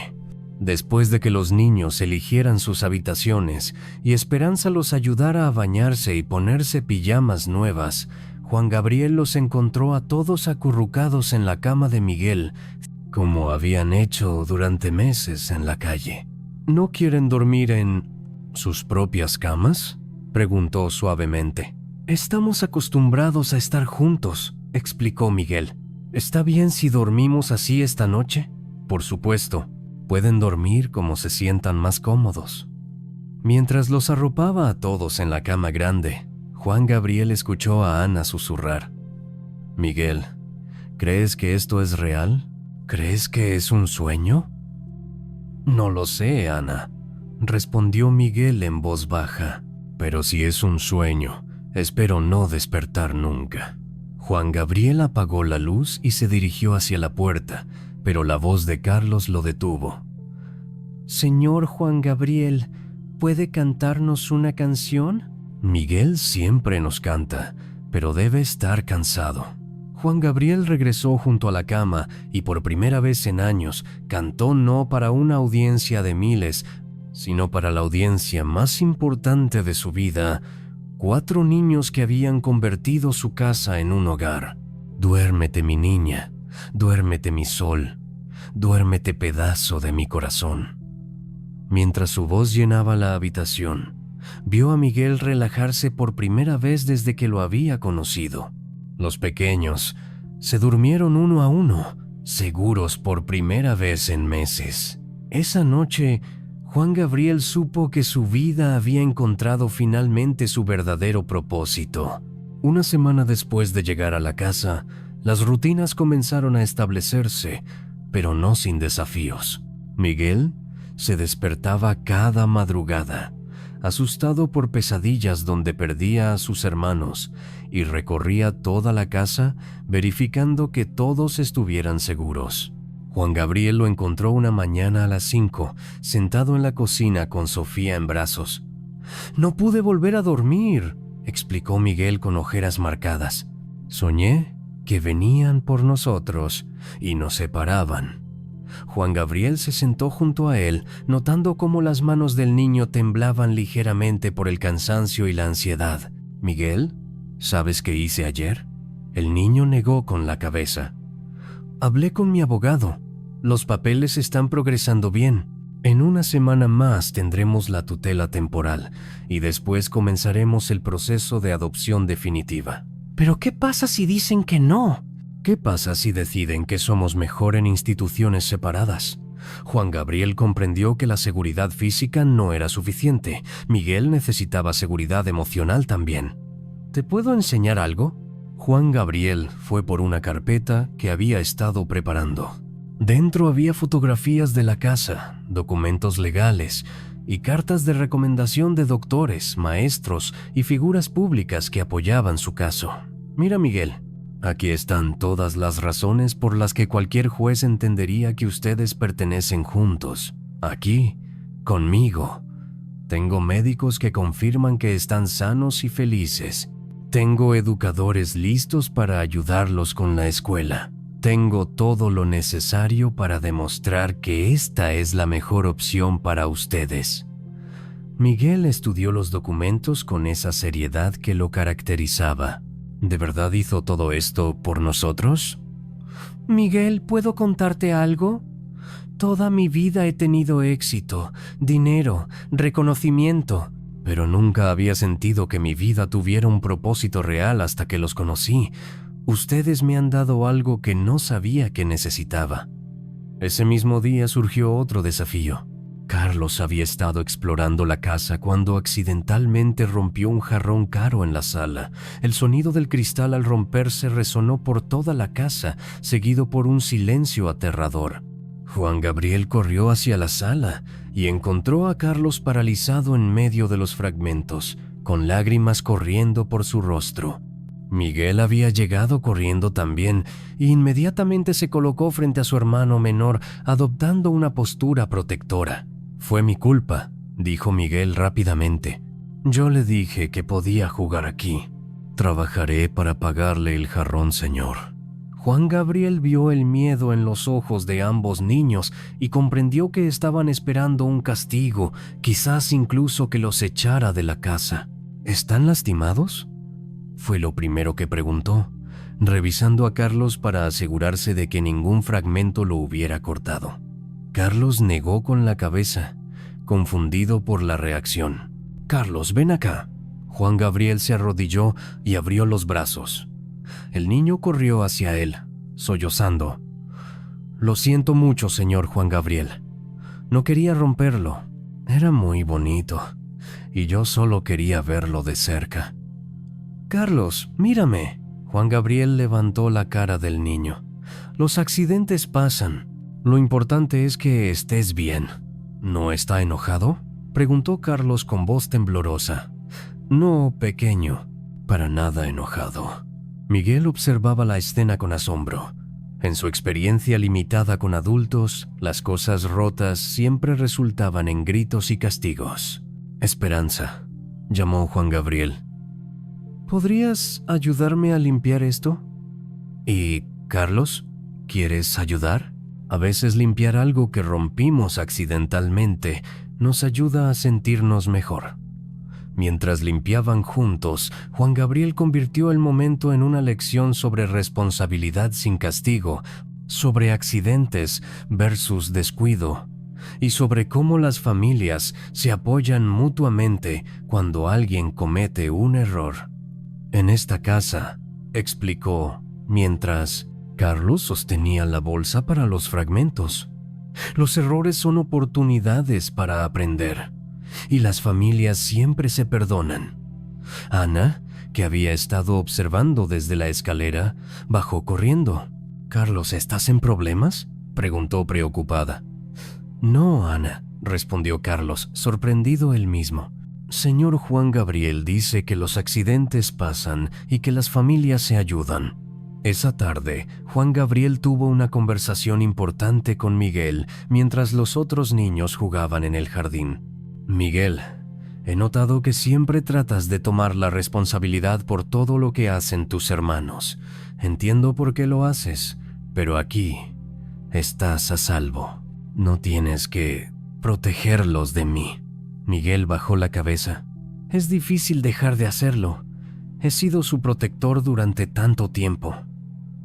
S1: después de que los niños eligieran sus habitaciones y Esperanza los ayudara a bañarse y ponerse pijamas nuevas, Juan Gabriel los encontró a todos acurrucados en la cama de Miguel, como habían hecho durante meses en la calle. ¿No quieren dormir en sus propias camas?, preguntó suavemente. Estamos acostumbrados a estar juntos, explicó Miguel. ¿Está bien si dormimos así esta noche? Por supuesto. Pueden dormir como se sientan más cómodos. Mientras los arropaba a todos en la cama grande, Juan Gabriel escuchó a Ana susurrar. Miguel, ¿crees que esto es real? ¿Crees que es un sueño? No lo sé, Ana, respondió Miguel en voz baja. Pero si es un sueño, espero no despertar nunca. Juan Gabriel apagó la luz y se dirigió hacia la puerta, pero la voz de Carlos lo detuvo.
S2: Señor Juan Gabriel, ¿puede cantarnos una canción?
S1: Miguel siempre nos canta, pero debe estar cansado. Juan Gabriel regresó junto a la cama y por primera vez en años cantó no para una audiencia de miles, sino para la audiencia más importante de su vida, 4 niños que habían convertido su casa en un hogar. Duérmete, mi niña, duérmete, mi sol, duérmete, pedazo de mi corazón. Mientras su voz llenaba la habitación, vio a Miguel relajarse por primera vez desde que lo había conocido. Los pequeños se durmieron uno a uno, seguros por primera vez en meses. Esa noche, Juan Gabriel supo que su vida había encontrado finalmente su verdadero propósito. Una semana después de llegar a la casa, las rutinas comenzaron a establecerse, pero no sin desafíos. Miguel se despertaba cada madrugada, asustado por pesadillas donde perdía a sus hermanos, y recorría toda la casa verificando que todos estuvieran seguros. Juan Gabriel lo encontró una mañana a las 5, sentado en la cocina con Sofía en brazos. «No pude volver a dormir», explicó Miguel con ojeras marcadas. «Soñé que venían por nosotros y nos separaban». Juan Gabriel se sentó junto a él, notando cómo las manos del niño temblaban ligeramente por el cansancio y la ansiedad. «Miguel, ¿sabes qué hice ayer?». El niño negó con la cabeza. «Hablé con mi abogado. Los papeles están progresando bien. En una semana más tendremos la tutela temporal y después comenzaremos el proceso de adopción definitiva».
S2: «¿Pero qué pasa si dicen que no?».
S1: «¿Qué pasa si deciden que somos mejor en instituciones separadas? Juan Gabriel comprendió que la seguridad física no era suficiente. Miguel necesitaba seguridad emocional también. ¿Te puedo enseñar algo? Juan Gabriel fue por una carpeta que había estado preparando. Dentro había fotografías de la casa, documentos legales y cartas de recomendación de doctores, maestros y figuras públicas que apoyaban su caso. Mira, Miguel, aquí están todas las razones por las que cualquier juez entendería que ustedes pertenecen juntos. Aquí, conmigo. Tengo médicos que confirman que están sanos y felices. Tengo educadores listos para ayudarlos con la escuela. Tengo todo lo necesario para demostrar que esta es la mejor opción para ustedes. Miguel estudió los documentos con esa seriedad que lo caracterizaba. ¿De verdad hizo todo esto por nosotros?
S2: Miguel, ¿puedo contarte algo? Toda mi vida he tenido éxito, dinero, reconocimiento,
S1: pero nunca había sentido que mi vida tuviera un propósito real hasta que los conocí. Ustedes me han dado algo que no sabía que necesitaba. Ese mismo día surgió otro desafío. Carlos había estado explorando la casa cuando accidentalmente rompió un jarrón caro en la sala. El sonido del cristal al romperse resonó por toda la casa, seguido por un silencio aterrador. Juan Gabriel corrió hacia la sala y encontró a Carlos paralizado en medio de los fragmentos, con lágrimas corriendo por su rostro. Miguel había llegado corriendo también e inmediatamente se colocó frente a su hermano menor, adoptando una postura protectora. «Fue mi culpa», dijo Miguel rápidamente. «Yo le dije que podía jugar aquí. Trabajaré para pagarle el jarrón, señor». Juan Gabriel vio el miedo en los ojos de ambos niños y comprendió que estaban esperando un castigo, quizás incluso que los echara de la casa. «¿Están lastimados?», fue lo primero que preguntó, revisando a Carlos para asegurarse de que ningún fragmento lo hubiera cortado. Carlos negó con la cabeza, confundido por la reacción. «Carlos, ven acá». Juan Gabriel se arrodilló y abrió los brazos. El niño corrió hacia él, sollozando. «Lo siento mucho, señor Juan Gabriel. No quería romperlo. Era muy bonito, y yo solo quería verlo de cerca». «Carlos, mírame». Juan Gabriel levantó la cara del niño. «Los accidentes pasan. Lo importante es que estés bien». «¿No está enojado?», preguntó Carlos con voz temblorosa. «No, pequeño, para nada enojado». Miguel observaba la escena con asombro. En su experiencia limitada con adultos, las cosas rotas siempre resultaban en gritos y castigos. «Esperanza», llamó Juan Gabriel. «¿Podrías ayudarme a limpiar esto?» «¿Y, Carlos, quieres ayudar? A veces limpiar algo que rompimos accidentalmente nos ayuda a sentirnos mejor». Mientras limpiaban juntos, Juan Gabriel convirtió el momento en una lección sobre responsabilidad sin castigo, sobre accidentes versus descuido, y sobre cómo las familias se apoyan mutuamente cuando alguien comete un error. «En esta casa», explicó, mientras Carlos sostenía la bolsa para los fragmentos, «los errores son oportunidades para aprender, y las familias siempre se perdonan». Ana, que había estado observando desde la escalera, bajó corriendo. «Carlos, ¿estás en problemas?», preguntó preocupada. «No, Ana», respondió Carlos, sorprendido él mismo. «Señor Juan Gabriel dice que los accidentes pasan y que las familias se ayudan». Esa tarde, Juan Gabriel tuvo una conversación importante con Miguel mientras los otros niños jugaban en el jardín. «Miguel, he notado que siempre tratas de tomar la responsabilidad por todo lo que hacen tus hermanos. Entiendo por qué lo haces, pero aquí estás a salvo. No tienes que protegerlos de mí». Miguel bajó la cabeza. «Es difícil dejar de hacerlo. He sido su protector durante tanto tiempo,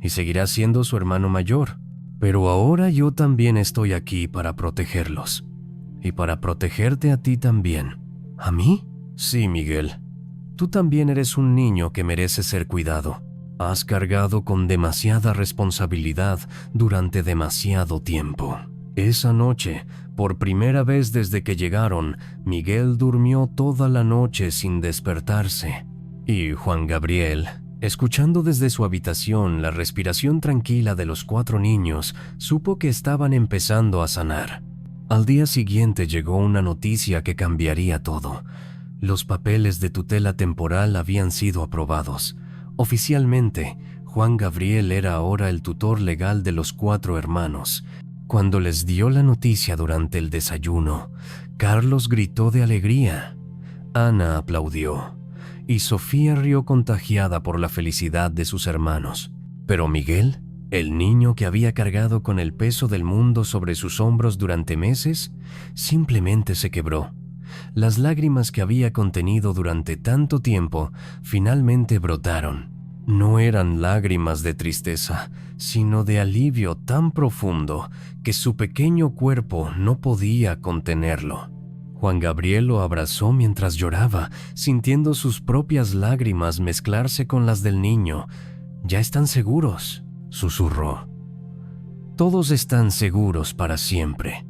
S1: y seguirá siendo su hermano mayor. Pero ahora yo también estoy aquí para protegerlos, y para protegerte a ti también». «¿A mí?». «Sí, Miguel. Tú también eres un niño que merece ser cuidado. Has cargado con demasiada responsabilidad durante demasiado tiempo. Esa noche, por primera vez desde que llegaron, Miguel durmió toda la noche sin despertarse. Y Juan Gabriel, escuchando desde su habitación la respiración tranquila de los 4 niños, supo que estaban empezando a sanar. Al día siguiente llegó una noticia que cambiaría todo. Los papeles de tutela temporal habían sido aprobados. Oficialmente, Juan Gabriel era ahora el tutor legal de los 4 hermanos. Cuando les dio la noticia durante el desayuno, Carlos gritó de alegría. Ana aplaudió, y Sofía rió contagiada por la felicidad de sus hermanos. Pero Miguel, el niño que había cargado con el peso del mundo sobre sus hombros durante meses, simplemente se quebró. Las lágrimas que había contenido durante tanto tiempo finalmente brotaron. No eran lágrimas de tristeza, sino de alivio tan profundo que su pequeño cuerpo no podía contenerlo. Juan Gabriel lo abrazó mientras lloraba, sintiendo sus propias lágrimas mezclarse con las del niño. «Ya están seguros», susurró. «Todos están seguros para siempre».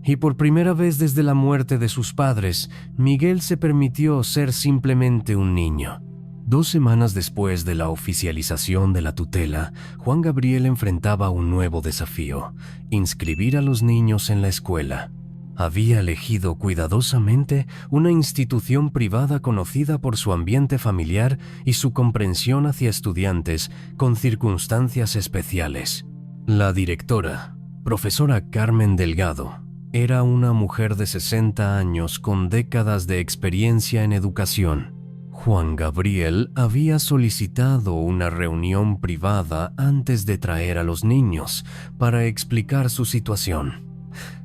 S1: Y por primera vez desde la muerte de sus padres, Miguel se permitió ser simplemente un niño. 2 semanas después de la oficialización de la tutela, Juan Gabriel enfrentaba un nuevo desafío: inscribir a los niños en la escuela. Había elegido cuidadosamente una institución privada conocida por su ambiente familiar y su comprensión hacia estudiantes con circunstancias especiales. La directora, profesora Carmen Delgado, era una mujer de 60 años con décadas de experiencia en educación. Juan Gabriel había solicitado una reunión privada antes de traer a los niños para explicar su situación.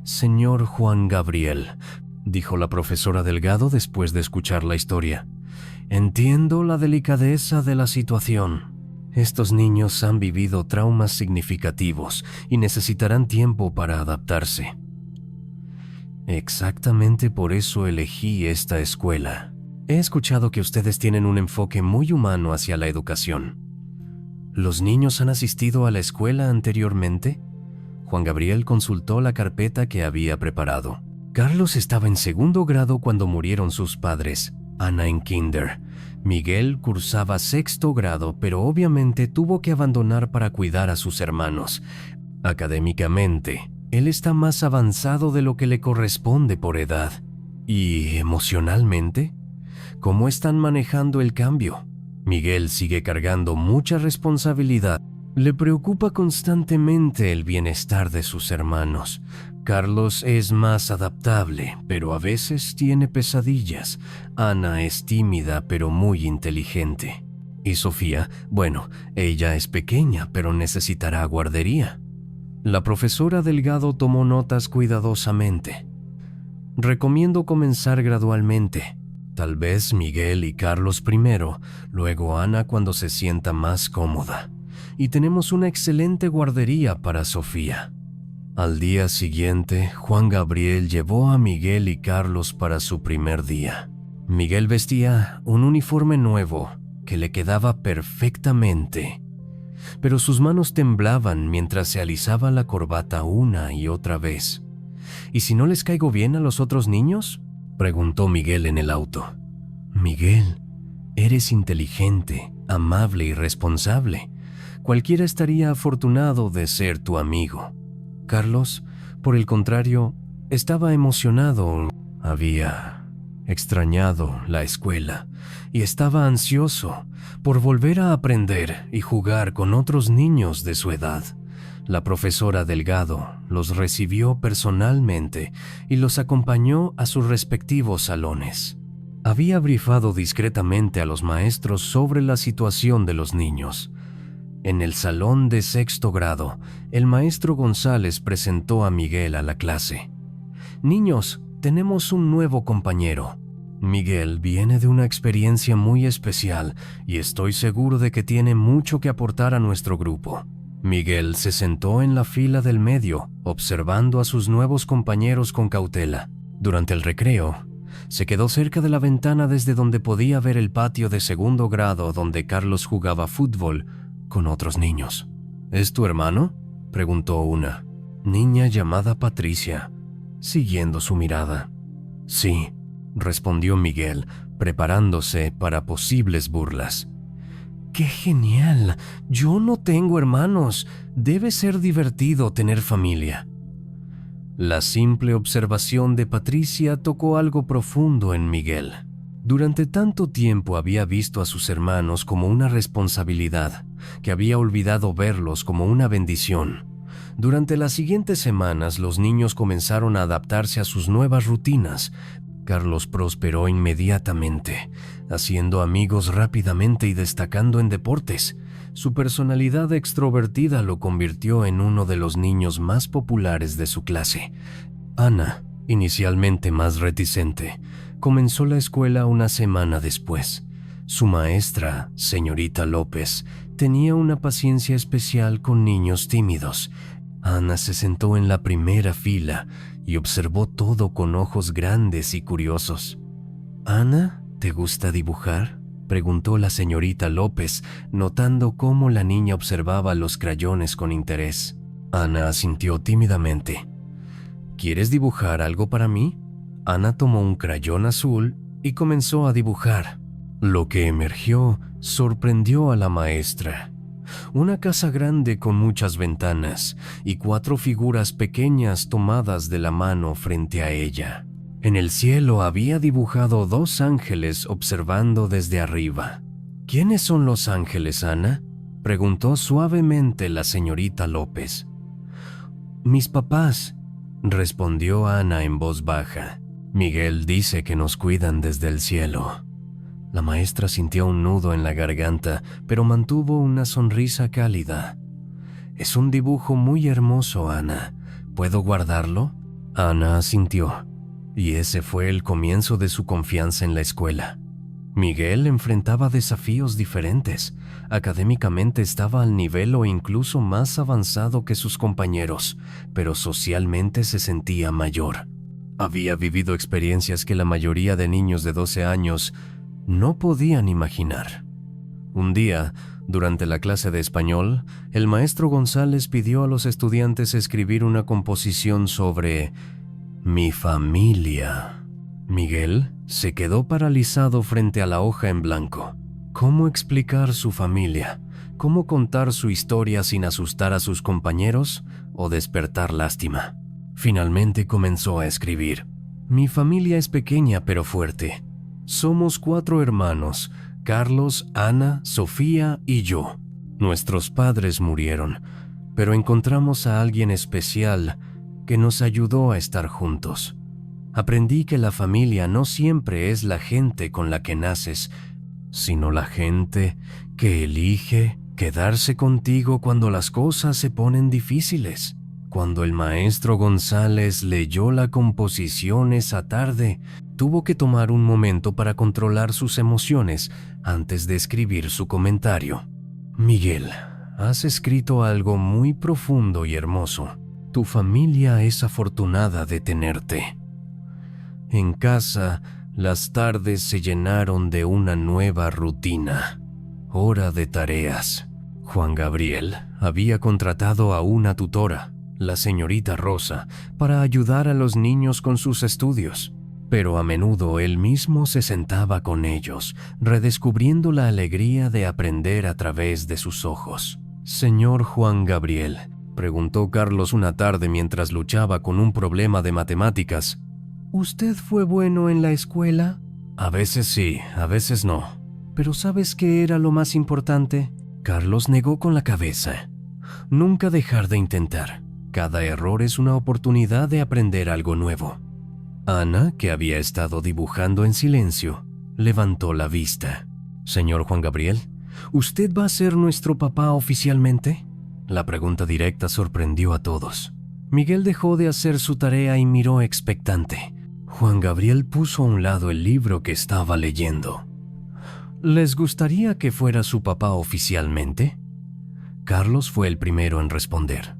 S1: «Señor Juan Gabriel», dijo la profesora Delgado después de escuchar la historia, «entiendo la delicadeza de la situación. Estos niños han vivido traumas significativos y necesitarán tiempo para adaptarse. Exactamente por eso elegí esta escuela. He escuchado que ustedes tienen un enfoque muy humano hacia la educación. ¿Los niños han asistido a la escuela anteriormente?» Juan Gabriel consultó la carpeta que había preparado. Carlos estaba en 2º grado cuando murieron sus padres, Ana en kinder. Miguel cursaba 6º grado, pero obviamente tuvo que abandonar para cuidar a sus hermanos. Académicamente, él está más avanzado de lo que le corresponde por edad. ¿Y emocionalmente? ¿Cómo están manejando el cambio? Miguel sigue cargando mucha responsabilidad. Le preocupa constantemente el bienestar de sus hermanos. Carlos es más adaptable, pero a veces tiene pesadillas. Ana es tímida, pero muy inteligente. Y Sofía, bueno, ella es pequeña, pero necesitará guardería. La profesora Delgado tomó notas cuidadosamente. Recomiendo comenzar gradualmente. Tal vez Miguel y Carlos primero, luego Ana cuando se sienta más cómoda. Y tenemos una excelente guardería para Sofía. Al día siguiente, Juan Gabriel llevó a Miguel y Carlos para su primer día. Miguel vestía un uniforme nuevo que le quedaba perfectamente, pero sus manos temblaban mientras se alisaba la corbata una y otra vez. ¿Y si no les caigo bien a los otros niños?, preguntó Miguel en el auto. Miguel, eres inteligente, amable y responsable. Cualquiera estaría afortunado de ser tu amigo. Carlos, por el contrario, estaba emocionado. Había extrañado la escuela y estaba ansioso por volver a aprender y jugar con otros niños de su edad. La profesora Delgado los recibió personalmente y los acompañó a sus respectivos salones. Había brifado discretamente a los maestros sobre la situación de los niños. En el salón de 6º grado, el maestro González presentó a Miguel a la clase. «Niños, tenemos un nuevo compañero. Miguel viene de una experiencia muy especial y estoy seguro de que tiene mucho que aportar a nuestro grupo». Miguel se sentó en la fila del medio, observando a sus nuevos compañeros con cautela. Durante el recreo, se quedó cerca de la ventana desde donde podía ver el patio de 2º grado donde Carlos jugaba fútbol con otros niños. «¿Es tu hermano?», preguntó una. niña llamada Patricia, siguiendo su mirada. Sí, respondió Miguel, preparándose para posibles burlas. ¡Qué genial! Yo no tengo hermanos. Debe ser divertido tener familia. La simple observación de Patricia tocó algo profundo en Miguel. Durante tanto tiempo había visto a sus hermanos como una responsabilidad, que había olvidado verlos como una bendición. Durante las siguientes semanas, los niños comenzaron a adaptarse a sus nuevas rutinas. Carlos prosperó inmediatamente, haciendo amigos rápidamente y destacando en deportes. Su personalidad extrovertida lo convirtió en uno de los niños más populares de su clase. Ana, inicialmente más reticente, comenzó la escuela una semana después. Su maestra, señorita López, tenía una paciencia especial con niños tímidos. Ana se sentó en la primera fila y observó todo con ojos grandes y curiosos. «Ana, ¿te gusta dibujar?», preguntó la señorita López, notando cómo la niña observaba los crayones con interés. Ana asintió tímidamente. «¿Quieres dibujar algo para mí?». Ana tomó un crayón azul y comenzó a dibujar. Lo que emergió sorprendió a la maestra. Una casa grande con muchas ventanas y 4 figuras pequeñas tomadas de la mano frente a ella. En el cielo había dibujado 2 ángeles observando desde arriba. «¿Quiénes son los ángeles, Ana?», preguntó suavemente la señorita López. «Mis papás», respondió Ana en voz baja. «Miguel dice que nos cuidan desde el cielo». La maestra sintió un nudo en la garganta, pero mantuvo una sonrisa cálida. «Es un dibujo muy hermoso, Ana. ¿Puedo guardarlo?». Ana asintió, y ese fue el comienzo de su confianza en la escuela. Miguel enfrentaba desafíos diferentes. Académicamente estaba al nivel o incluso más avanzado que sus compañeros, pero socialmente se sentía mayor. Había vivido experiencias que la mayoría de niños de 12 años no podían imaginar. Un día, durante la clase de español, el maestro González pidió a los estudiantes escribir una composición sobre «mi familia». Miguel se quedó paralizado frente a la hoja en blanco. ¿Cómo explicar su familia? ¿Cómo contar su historia sin asustar a sus compañeros o despertar lástima? Finalmente comenzó a escribir. «Mi familia es pequeña pero fuerte. Somos 4 hermanos, Carlos, Ana, Sofía y yo. Nuestros padres murieron, pero encontramos a alguien especial que nos ayudó a estar juntos. Aprendí que la familia no siempre es la gente con la que naces, sino la gente que elige quedarse contigo cuando las cosas se ponen difíciles». Cuando el maestro González leyó la composición esa tarde, tuvo que tomar un momento para controlar sus emociones antes de escribir su comentario. «Miguel, has escrito algo muy profundo y hermoso. Tu familia es afortunada de tenerte». En casa, las tardes se llenaron de una nueva rutina. Hora de tareas. Juan Gabriel había contratado a una tutora, la señorita Rosa, para ayudar a los niños con sus estudios. Pero a menudo él mismo se sentaba con ellos, redescubriendo la alegría de aprender a través de sus ojos. «Señor Juan Gabriel», preguntó Carlos una tarde mientras luchaba con un problema de matemáticas, «¿usted fue bueno en la escuela?». «A veces sí, a veces no». «¿Pero sabes qué era lo más importante?». Carlos negó con la cabeza. «Nunca dejar de intentar. Cada error es una oportunidad de aprender algo nuevo». Ana, que había estado dibujando en silencio, levantó la vista. «Señor Juan Gabriel, ¿usted va a ser nuestro papá oficialmente?». La pregunta directa sorprendió a todos. Miguel dejó de hacer su tarea y miró expectante. Juan Gabriel puso a un lado el libro que estaba leyendo. «¿Les gustaría que fuera su papá oficialmente?». Carlos fue el primero en responder.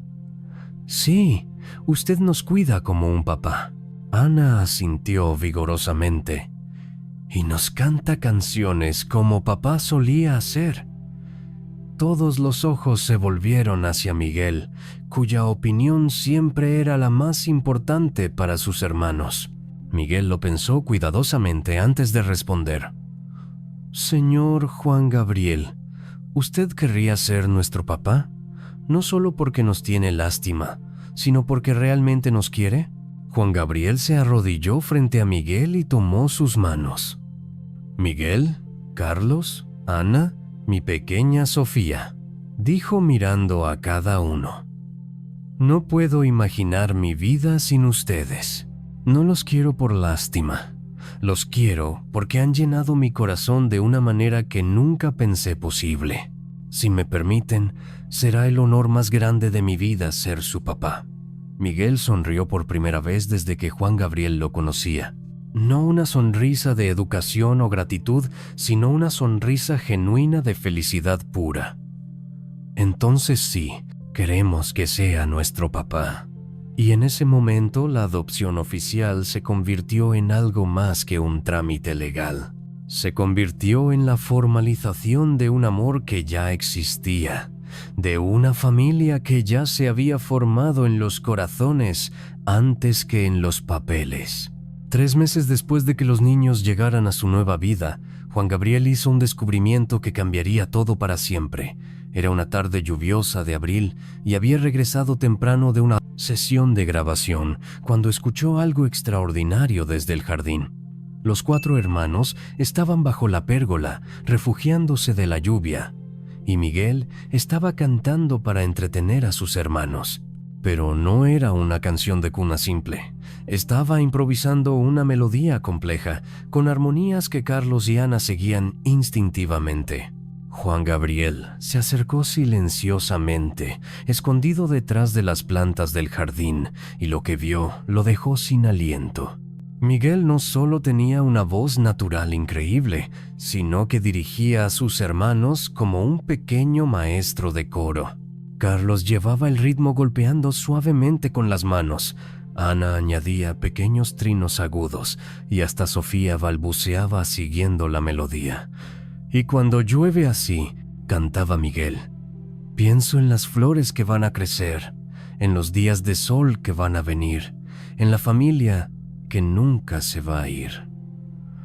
S1: «Sí, usted nos cuida como un papá». Ana asintió vigorosamente. «Y nos canta canciones como papá solía hacer». todos los ojos se volvieron hacia Miguel, cuya opinión siempre era la más importante para sus hermanos. Miguel lo pensó cuidadosamente antes de responder. «Señor Juan Gabriel, ¿usted querría ser nuestro papá? No solo porque nos tiene lástima, sino porque realmente nos quiere». Juan Gabriel se arrodilló frente a Miguel y tomó sus manos. «Miguel, Carlos, Ana, mi pequeña Sofía», dijo mirando a cada uno. «No puedo imaginar mi vida sin ustedes. No los quiero por lástima. Los quiero porque han llenado mi corazón de una manera que nunca pensé posible. Si me permiten, será el honor más grande de mi vida ser su papá». Miguel sonrió por primera vez desde que Juan Gabriel lo conocía. No una sonrisa de educación o gratitud, sino una sonrisa genuina de felicidad pura. «Entonces sí, queremos que sea nuestro papá». Y en ese momento la adopción oficial se convirtió en algo más que un trámite legal. Se convirtió en la formalización de un amor que ya existía, de una familia que ya se había formado en los corazones antes que en los papeles. 3 meses después de que los niños llegaran a su nueva vida, Juan Gabriel hizo un descubrimiento que cambiaría todo para siempre. Era una tarde lluviosa de abril y había regresado temprano de una sesión de grabación cuando escuchó algo extraordinario desde el jardín. Los 4 hermanos estaban bajo la pérgola, refugiándose de la lluvia, y Miguel estaba cantando para entretener a sus hermanos. Pero no era una canción de cuna simple. Estaba improvisando una melodía compleja, con armonías que Carlos y Ana seguían instintivamente. Juan Gabriel se acercó silenciosamente, escondido detrás de las plantas del jardín, y lo que vio lo dejó sin aliento. Miguel no solo tenía una voz natural increíble, sino que dirigía a sus hermanos como un pequeño maestro de coro. Carlos llevaba el ritmo golpeando suavemente con las manos. Ana añadía pequeños trinos agudos y hasta Sofía balbuceaba siguiendo la melodía. Y cuando llueve así, cantaba Miguel, pienso en las flores que van a crecer, en los días de sol que van a venir, en la familia que nunca se va a ir.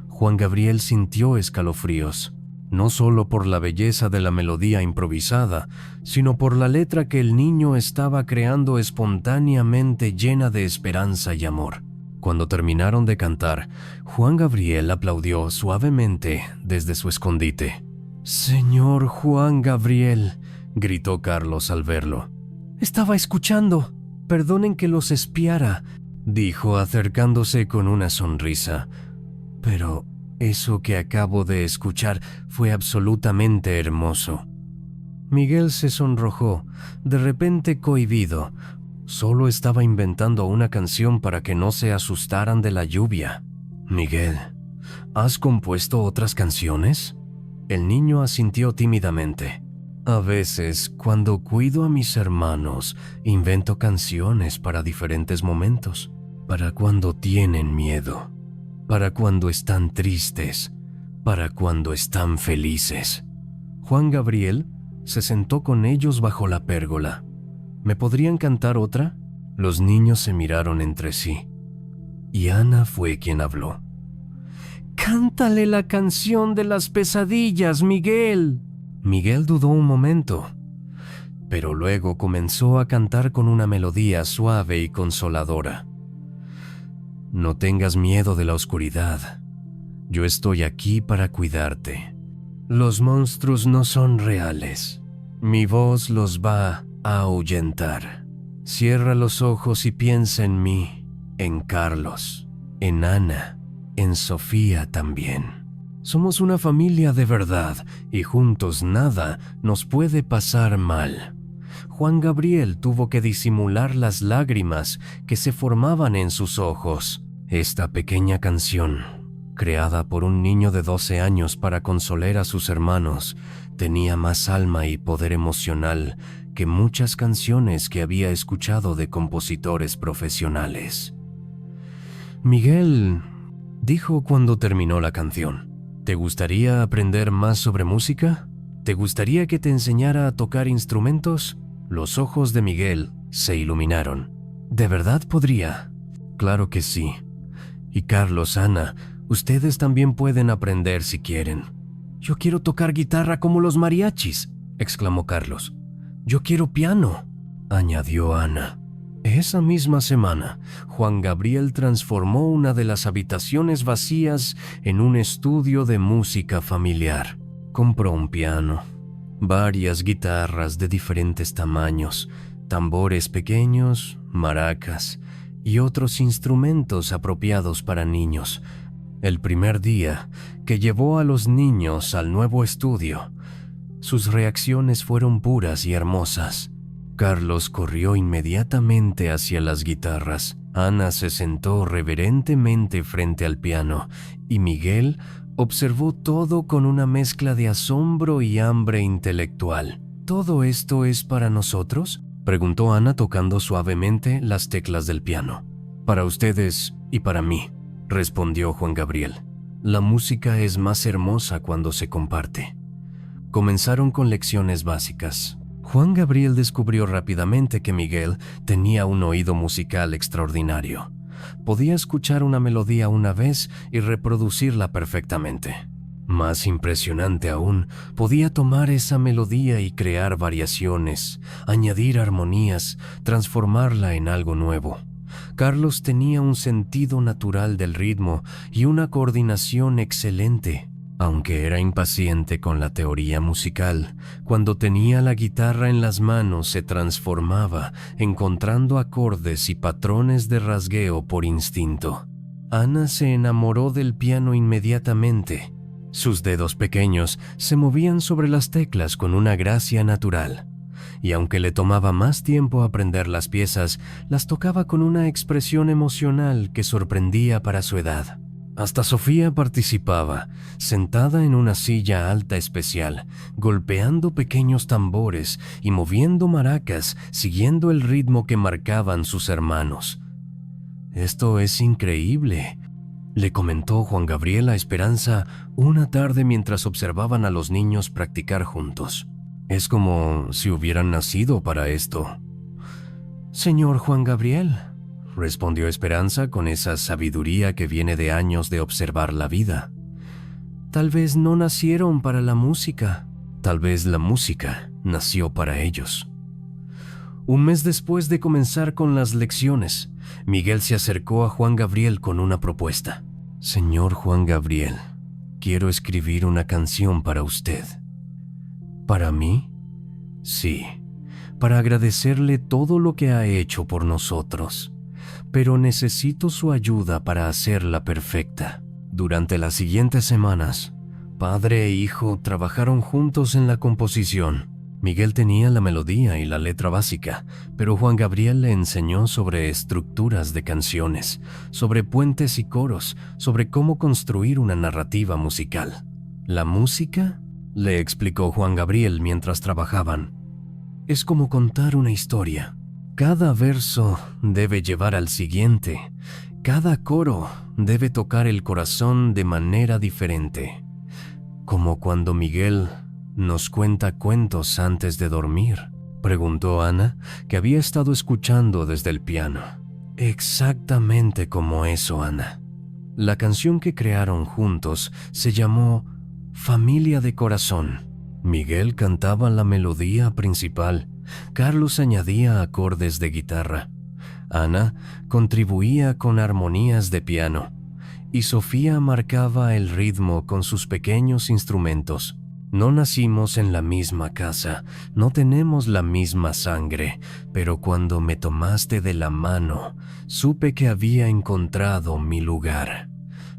S1: Juan Gabriel sintió escalofríos, no solo por la belleza de la melodía improvisada, sino por la letra que el niño estaba creando espontáneamente, llena de esperanza y amor. Cuando terminaron de cantar, Juan Gabriel aplaudió suavemente desde su escondite. «Señor Juan Gabriel», gritó Carlos al verlo. «Estaba escuchando. Perdonen que los espiara», dijo acercándose con una sonrisa. «Pero eso que acabo de escuchar fue absolutamente hermoso». Miguel se sonrojó, de repente cohibido. Solo estaba inventando una canción para que no se asustaran de la lluvia. «Miguel, ¿has compuesto otras canciones?». El niño asintió tímidamente. «A veces, cuando cuido a mis hermanos, invento canciones para diferentes momentos. Para cuando tienen miedo, para cuando están tristes, para cuando están felices». Juan Gabriel se sentó con ellos bajo la pérgola. «¿Me podrían cantar otra?». Los niños se miraron entre sí, y Ana fue quien habló. «Cántale la canción de las pesadillas, Miguel». Miguel dudó un momento, pero luego comenzó a cantar con una melodía suave y consoladora. «No tengas miedo de la oscuridad. Yo estoy aquí para cuidarte. Los monstruos no son reales. Mi voz los va a ahuyentar. Cierra los ojos y piensa en mí, en Carlos, en Ana, en Sofía también. Somos una familia de verdad y juntos nada nos puede pasar mal». Juan Gabriel tuvo que disimular las lágrimas que se formaban en sus ojos. Esta pequeña canción, creada por un niño de 12 años para consolar a sus hermanos, tenía más alma y poder emocional que muchas canciones que había escuchado de compositores profesionales. «Miguel», dijo cuando terminó la canción, «¿te gustaría aprender más sobre música? ¿Te gustaría que te enseñara a tocar instrumentos? Los ojos de Miguel se iluminaron. ¿De verdad podría? Claro que sí. Y Carlos, Ana, ustedes también pueden aprender si quieren. Yo quiero tocar guitarra como los mariachis, exclamó Carlos. Yo quiero piano, añadió Ana. Esa misma semana, Juan Gabriel transformó una de las habitaciones vacías en un estudio de música familiar. Compró un piano, varias guitarras de diferentes tamaños, tambores pequeños, maracas y otros instrumentos apropiados para niños. El primer día que llevó a los niños al nuevo estudio, sus reacciones fueron puras y hermosas. Carlos corrió inmediatamente hacia las guitarras. Ana se sentó reverentemente frente al piano y Miguel observó todo con una mezcla de asombro y hambre intelectual. ¿Todo esto es para nosotros?, preguntó Ana tocando suavemente las teclas del piano. Para ustedes y para mí, respondió Juan Gabriel. La música es más hermosa cuando se comparte. Comenzaron con lecciones básicas. Juan Gabriel descubrió rápidamente que Miguel tenía un oído musical extraordinario. Podía escuchar una melodía una vez y reproducirla perfectamente. Más impresionante aún, podía tomar esa melodía y crear variaciones, añadir armonías, transformarla en algo nuevo. Carlos tenía un sentido natural del ritmo y una coordinación excelente. Aunque era impaciente con la teoría musical, cuando tenía la guitarra en las manos se transformaba, encontrando acordes y patrones de rasgueo por instinto. Ana se enamoró del piano inmediatamente. Sus dedos pequeños se movían sobre las teclas con una gracia natural, y aunque le tomaba más tiempo aprender las piezas, las tocaba con una expresión emocional que sorprendía para su edad. Hasta Sofía participaba, sentada en una silla alta especial, golpeando pequeños tambores y moviendo maracas, siguiendo el ritmo que marcaban sus hermanos. «Esto es increíble», le comentó Juan Gabriel a Esperanza una tarde mientras observaban a los niños practicar juntos. «Es como si hubieran nacido para esto».
S2: «Señor Juan Gabriel»,
S1: respondió Esperanza con esa sabiduría que viene de años de observar la vida.
S2: «Tal vez no nacieron para la música.
S1: Tal vez la música nació para ellos». Un mes después de comenzar con las lecciones, Miguel se acercó a Juan Gabriel con una propuesta. «Señor Juan Gabriel, quiero escribir una canción para usted». «¿Para mí?» «Sí, para agradecerle todo lo que ha hecho por nosotros. Pero necesito su ayuda para hacerla perfecta». Durante las siguientes semanas, padre e hijo trabajaron juntos en la composición. Miguel tenía la melodía y la letra básica, pero Juan Gabriel le enseñó sobre estructuras de canciones, sobre puentes y coros, sobre cómo construir una narrativa musical. «La música», le explicó Juan Gabriel mientras trabajaban, «es como contar una historia. Cada verso debe llevar al siguiente. Cada coro debe tocar el corazón de manera diferente. Como cuando Miguel nos cuenta cuentos antes de dormir», preguntó Ana, que había estado escuchando desde el piano. «Exactamente como eso, Ana». La canción que crearon juntos se llamó Familia de Corazón. Miguel cantaba la melodía principal, Carlos añadía acordes de guitarra, Ana contribuía con armonías de piano y Sofía marcaba el ritmo con sus pequeños instrumentos. No nacimos en la misma casa, no tenemos la misma sangre, pero cuando me tomaste de la mano, supe que había encontrado mi lugar.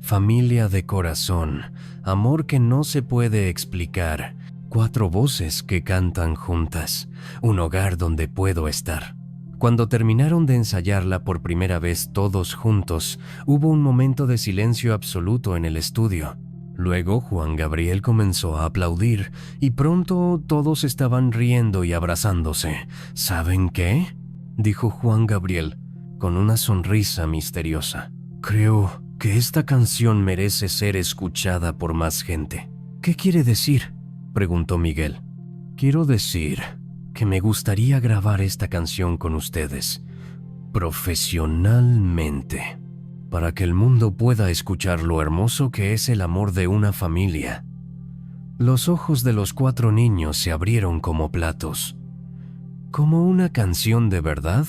S1: Familia de corazón, amor que no se puede explicar, 4 voces que cantan juntas, un hogar donde puedo estar. Cuando terminaron de ensayarla por primera vez todos juntos, hubo un momento de silencio absoluto en el estudio. Luego Juan Gabriel comenzó a aplaudir y pronto todos estaban riendo y abrazándose. «¿Saben qué?», dijo Juan Gabriel con una sonrisa misteriosa. «Creo que esta canción merece ser escuchada por más gente». «¿Qué quiere decir?», preguntó Miguel. Quiero decir que me gustaría grabar esta canción con ustedes, profesionalmente, para que el mundo pueda escuchar lo hermoso que es el amor de una familia. Los ojos de los 4 niños se abrieron como platos. ¿Como una canción de verdad?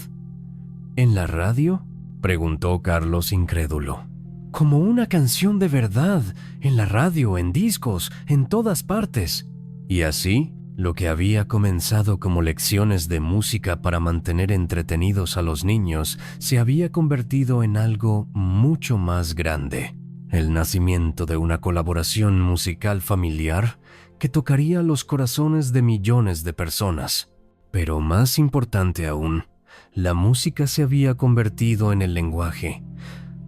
S1: ¿En la radio?, preguntó Carlos incrédulo. Como una canción de verdad, en la radio, en discos, en todas partes. Y así, lo que había comenzado como lecciones de música para mantener entretenidos a los niños se había convertido en algo mucho más grande. El nacimiento de una colaboración musical familiar que tocaría los corazones de millones de personas. Pero más importante aún, la música se había convertido en el lenguaje,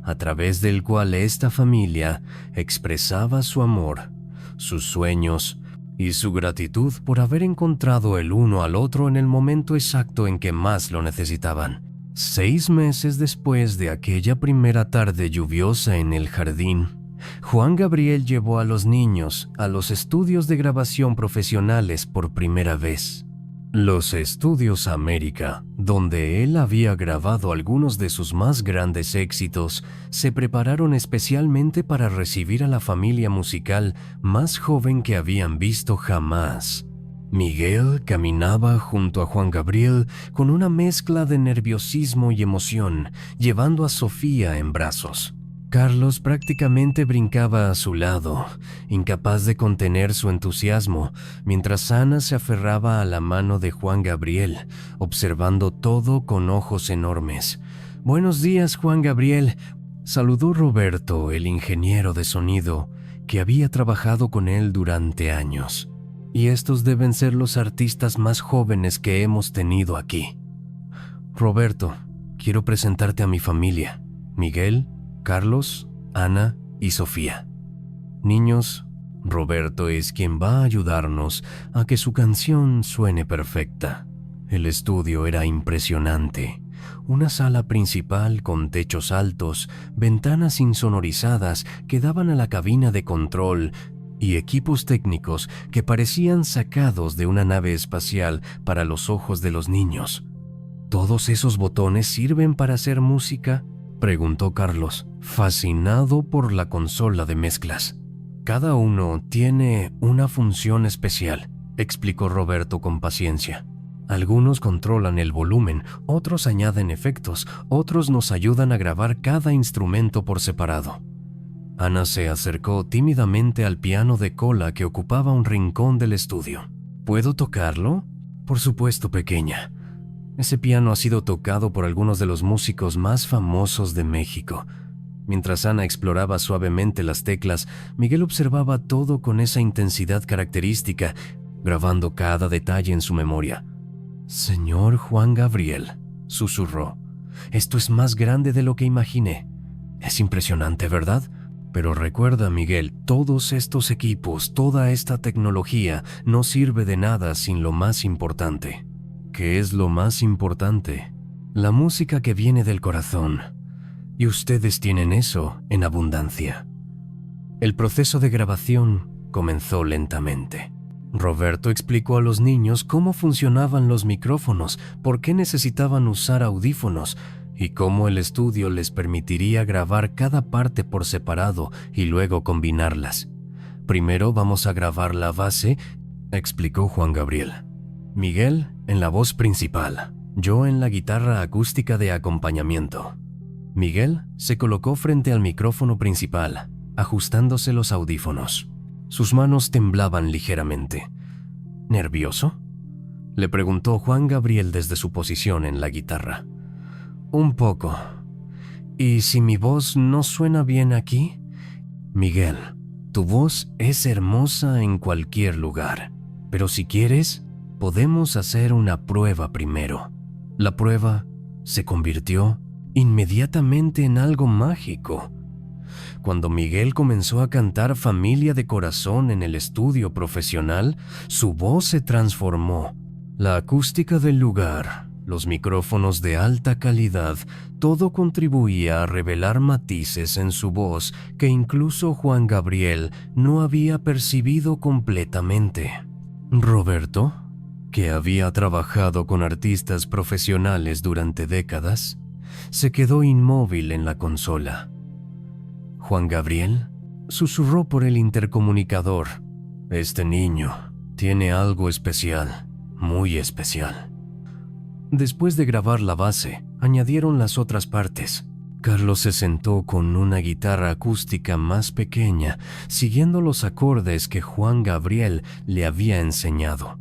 S1: a través del cual esta familia expresaba su amor, sus sueños y su gratitud por haber encontrado el uno al otro en el momento exacto en que más lo necesitaban. 6 meses después de aquella primera tarde lluviosa en el jardín, Juan Gabriel llevó a los niños a los estudios de grabación profesionales por primera vez. Los Estudios América, donde él había grabado algunos de sus más grandes éxitos, se prepararon especialmente para recibir a la familia musical más joven que habían visto jamás. Miguel caminaba junto a Juan Gabriel con una mezcla de nerviosismo y emoción, llevando a Sofía en brazos. Carlos prácticamente brincaba a su lado, incapaz de contener su entusiasmo, mientras Ana se aferraba a la mano de Juan Gabriel, observando todo con ojos enormes. «Buenos días, Juan Gabriel», saludó Roberto, el ingeniero de sonido, que había trabajado con él durante años. «Y estos deben ser los artistas más jóvenes que hemos tenido aquí. Roberto, quiero presentarte a mi familia, Miguel, Carlos, Ana y Sofía. Niños, Roberto es quien va a ayudarnos a que su canción suene perfecta». El estudio era impresionante. Una sala principal con techos altos, ventanas insonorizadas que daban a la cabina de control y equipos técnicos que parecían sacados de una nave espacial para los ojos de los niños. ¿Todos esos botones sirven para hacer música?, preguntó Carlos, fascinado por la consola de mezclas. «Cada uno tiene una función especial», explicó Roberto con paciencia. «Algunos controlan el volumen, otros añaden efectos, otros nos ayudan a grabar cada instrumento por separado». Ana se acercó tímidamente al piano de cola que ocupaba un rincón del estudio. «¿Puedo tocarlo?». «Por supuesto, pequeña. Ese piano ha sido tocado por algunos de los músicos más famosos de México». Mientras Ana exploraba suavemente las teclas, Miguel observaba todo con esa intensidad característica, grabando cada detalle en su memoria. «Señor Juan Gabriel», susurró, «esto es más grande de lo que imaginé. Es impresionante, ¿verdad? Pero recuerda, Miguel, todos estos equipos, toda esta tecnología no sirve de nada sin lo más importante». «¿Qué es lo más importante?». «La música que viene del corazón. Y ustedes tienen eso en abundancia». El proceso de grabación comenzó lentamente. Roberto explicó a los niños cómo funcionaban los micrófonos, por qué necesitaban usar audífonos y cómo el estudio les permitiría grabar cada parte por separado y luego combinarlas. «Primero vamos a grabar la base», explicó Juan Gabriel. «Miguel en la voz principal, yo en la guitarra acústica de acompañamiento». Miguel se colocó frente al micrófono principal, ajustándose los audífonos. Sus manos temblaban ligeramente. «¿Nervioso?», le preguntó Juan Gabriel desde su posición en la guitarra. «Un poco. ¿Y si mi voz no suena bien aquí?». «Miguel, tu voz es hermosa en cualquier lugar, pero si quieres, podemos hacer una prueba primero». La prueba se convirtió inmediatamente en algo mágico. Cuando Miguel comenzó a cantar Familia de Corazón en el estudio profesional, su voz se transformó. La acústica del lugar, los micrófonos de alta calidad, todo contribuía a revelar matices en su voz que incluso Juan Gabriel no había percibido completamente. Roberto, que había trabajado con artistas profesionales durante décadas, se quedó inmóvil en la consola. Juan Gabriel susurró por el intercomunicador: «Este niño tiene algo especial, muy especial». Después de grabar la base, añadieron las otras partes. Carlos se sentó con una guitarra acústica más pequeña, siguiendo los acordes que Juan Gabriel le había enseñado.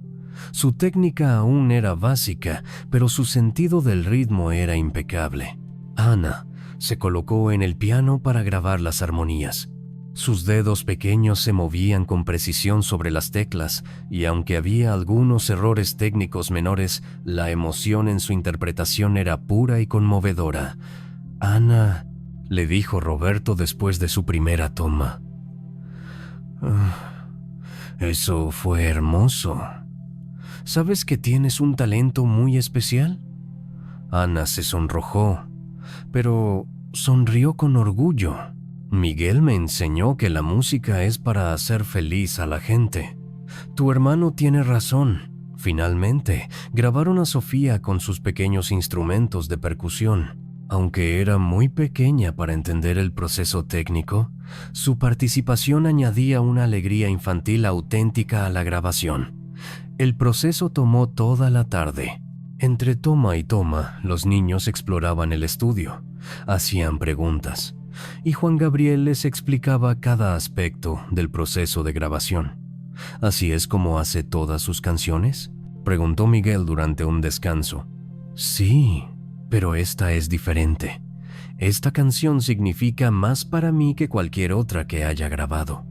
S1: Su técnica aún era básica, pero su sentido del ritmo era impecable. Ana se colocó en el piano para grabar las armonías. Sus dedos pequeños se movían con precisión sobre las teclas, y aunque había algunos errores técnicos menores, la emoción en su interpretación era pura y conmovedora. «Ana», le dijo Roberto después de su primera toma, «eso fue hermoso. ¿Sabes que tienes un talento muy especial?» Ana se sonrojó, pero sonrió con orgullo. «Miguel me enseñó que la música es para hacer feliz a la gente. Tu hermano tiene razón. Finalmente, grabaron a Sofía con sus pequeños instrumentos de percusión. Aunque era muy pequeña para entender el proceso técnico, su participación añadía una alegría infantil auténtica a la grabación. El proceso tomó toda la tarde. Entre toma y toma, los niños exploraban el estudio, hacían preguntas, y Juan Gabriel les explicaba cada aspecto del proceso de grabación. «¿Así es como hace todas sus canciones?», preguntó Miguel durante un descanso. «Sí, pero esta es diferente. Esta canción significa más para mí que cualquier otra que haya grabado».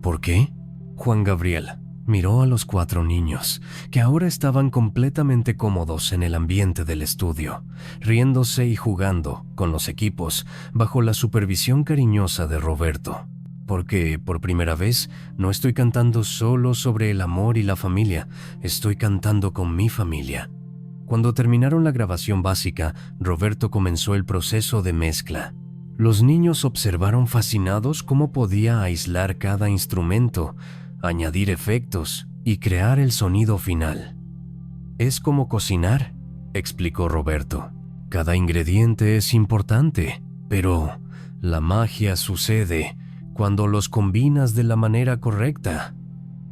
S1: «¿Por qué?». Juan Gabriel miró a los 4 niños, que ahora estaban completamente cómodos en el ambiente del estudio, riéndose y jugando con los equipos bajo la supervisión cariñosa de Roberto. «Porque por primera vez no estoy cantando solo sobre el amor y la familia, estoy cantando con mi familia». Cuando terminaron la grabación básica, Roberto comenzó el proceso de mezcla. Los niños observaron fascinados cómo podía aislar cada instrumento, añadir efectos y crear el sonido final. «Es como cocinar», explicó Roberto. «Cada ingrediente es importante, pero la magia sucede cuando los combinas de la manera correcta».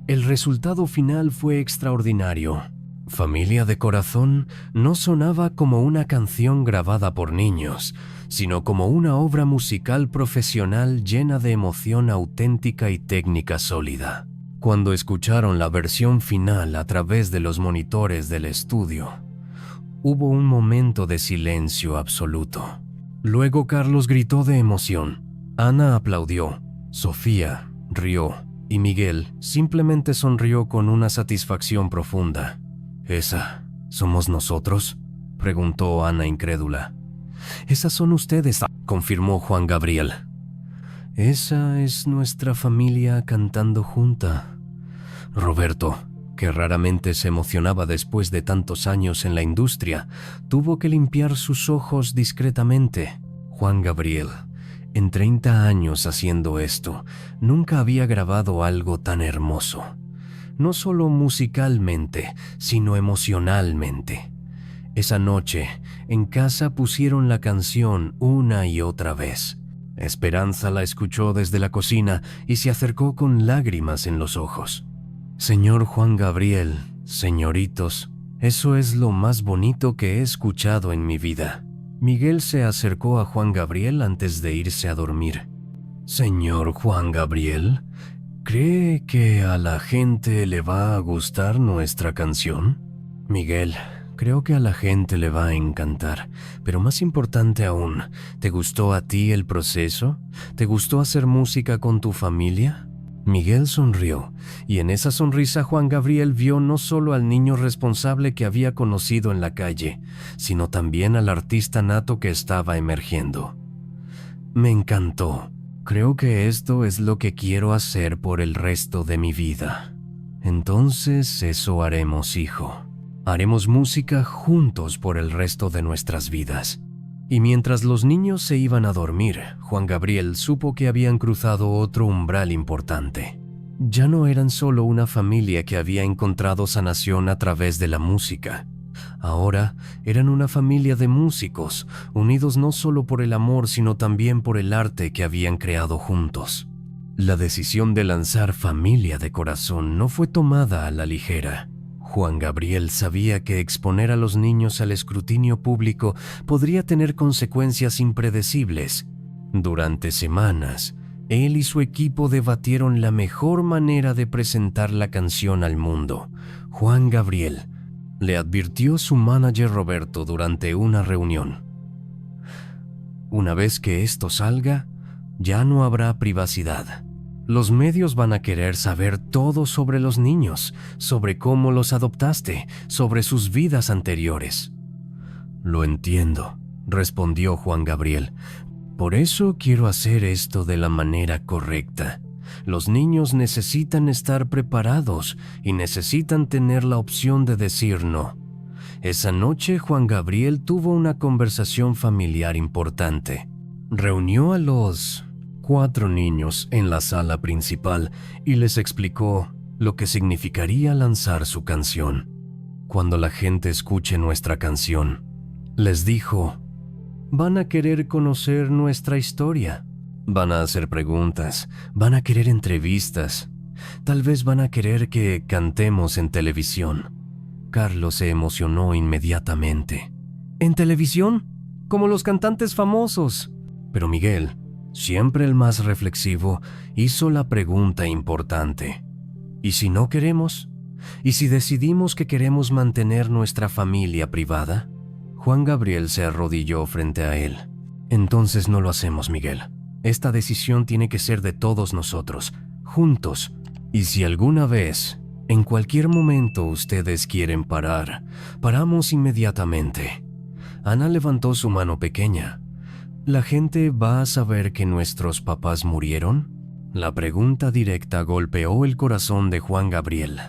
S1: El resultado final fue extraordinario. Familia de Corazón no sonaba como una canción grabada por niños, sino como una obra musical profesional llena de emoción auténtica y técnica sólida. Cuando escucharon la versión final a través de los monitores del estudio, hubo un momento de silencio absoluto. Luego Carlos gritó de emoción, Ana aplaudió, Sofía rió y Miguel simplemente sonrió con una satisfacción profunda. «¿Esa somos nosotros?», preguntó Ana incrédula. «Esas son ustedes», confirmó Juan Gabriel. «Esa es nuestra familia cantando junta». Roberto, que raramente se emocionaba después de tantos años en la industria, tuvo que limpiar sus ojos discretamente. Juan Gabriel, en 30 años haciendo esto, nunca había grabado algo tan hermoso. No solo musicalmente, sino emocionalmente. Esa noche, en casa pusieron la canción una y otra vez. Esperanza la escuchó desde la cocina y se acercó con lágrimas en los ojos. «Señor Juan Gabriel, señoritos, eso es lo más bonito que he escuchado en mi vida». Miguel se acercó a Juan Gabriel antes de irse a dormir. «Señor Juan Gabriel, ¿cree que a la gente le va a gustar nuestra canción?». «Miguel, creo que a la gente le va a encantar, pero más importante aún, ¿te gustó a ti el proceso? ¿Te gustó hacer música con tu familia?». Miguel sonrió, y en esa sonrisa Juan Gabriel vio no solo al niño responsable que había conocido en la calle, sino también al artista nato que estaba emergiendo. «Me encantó. Creo que esto es lo que quiero hacer por el resto de mi vida». «Entonces eso haremos, hijo. Haremos música juntos por el resto de nuestras vidas». Y mientras los niños se iban a dormir, Juan Gabriel supo que habían cruzado otro umbral importante. Ya no eran solo una familia que había encontrado sanación a través de la música. Ahora eran una familia de músicos, unidos no solo por el amor, sino también por el arte que habían creado juntos. La decisión de lanzar Familia de Corazón no fue tomada a la ligera. Juan Gabriel sabía que exponer a los niños al escrutinio público podría tener consecuencias impredecibles. Durante semanas, él y su equipo debatieron la mejor manera de presentar la canción al mundo. Juan Gabriel le advirtió su manager Roberto durante una reunión: una vez que esto salga, ya no habrá privacidad. Los medios van a querer saber todo sobre los niños, sobre cómo los adoptaste, sobre sus vidas anteriores. Lo entiendo, respondió Juan Gabriel. Por eso quiero hacer esto de la manera correcta. Los niños necesitan estar preparados y necesitan tener la opción de decir no. Esa noche Juan Gabriel tuvo una conversación familiar importante. Reunió a los 4 niños en la sala principal y les explicó lo que significaría lanzar su canción. Cuando la gente escuche nuestra canción, les dijo, van a querer conocer nuestra historia, van a hacer preguntas, van a querer entrevistas, tal vez van a querer que cantemos en televisión. Carlos se emocionó inmediatamente. ¿En televisión? Como los cantantes famosos. Pero Miguel, siempre el más reflexivo, hizo la pregunta importante. ¿Y si no queremos? ¿Y si decidimos que queremos mantener nuestra familia privada? Juan Gabriel se arrodilló frente a él. Entonces no lo hacemos, Miguel. Esta decisión tiene que ser de todos nosotros, juntos. Y si alguna vez, en cualquier momento ustedes quieren parar, paramos inmediatamente. Ana levantó su mano pequeña. ¿La gente va a saber que nuestros papás murieron? La pregunta directa golpeó el corazón de Juan Gabriel.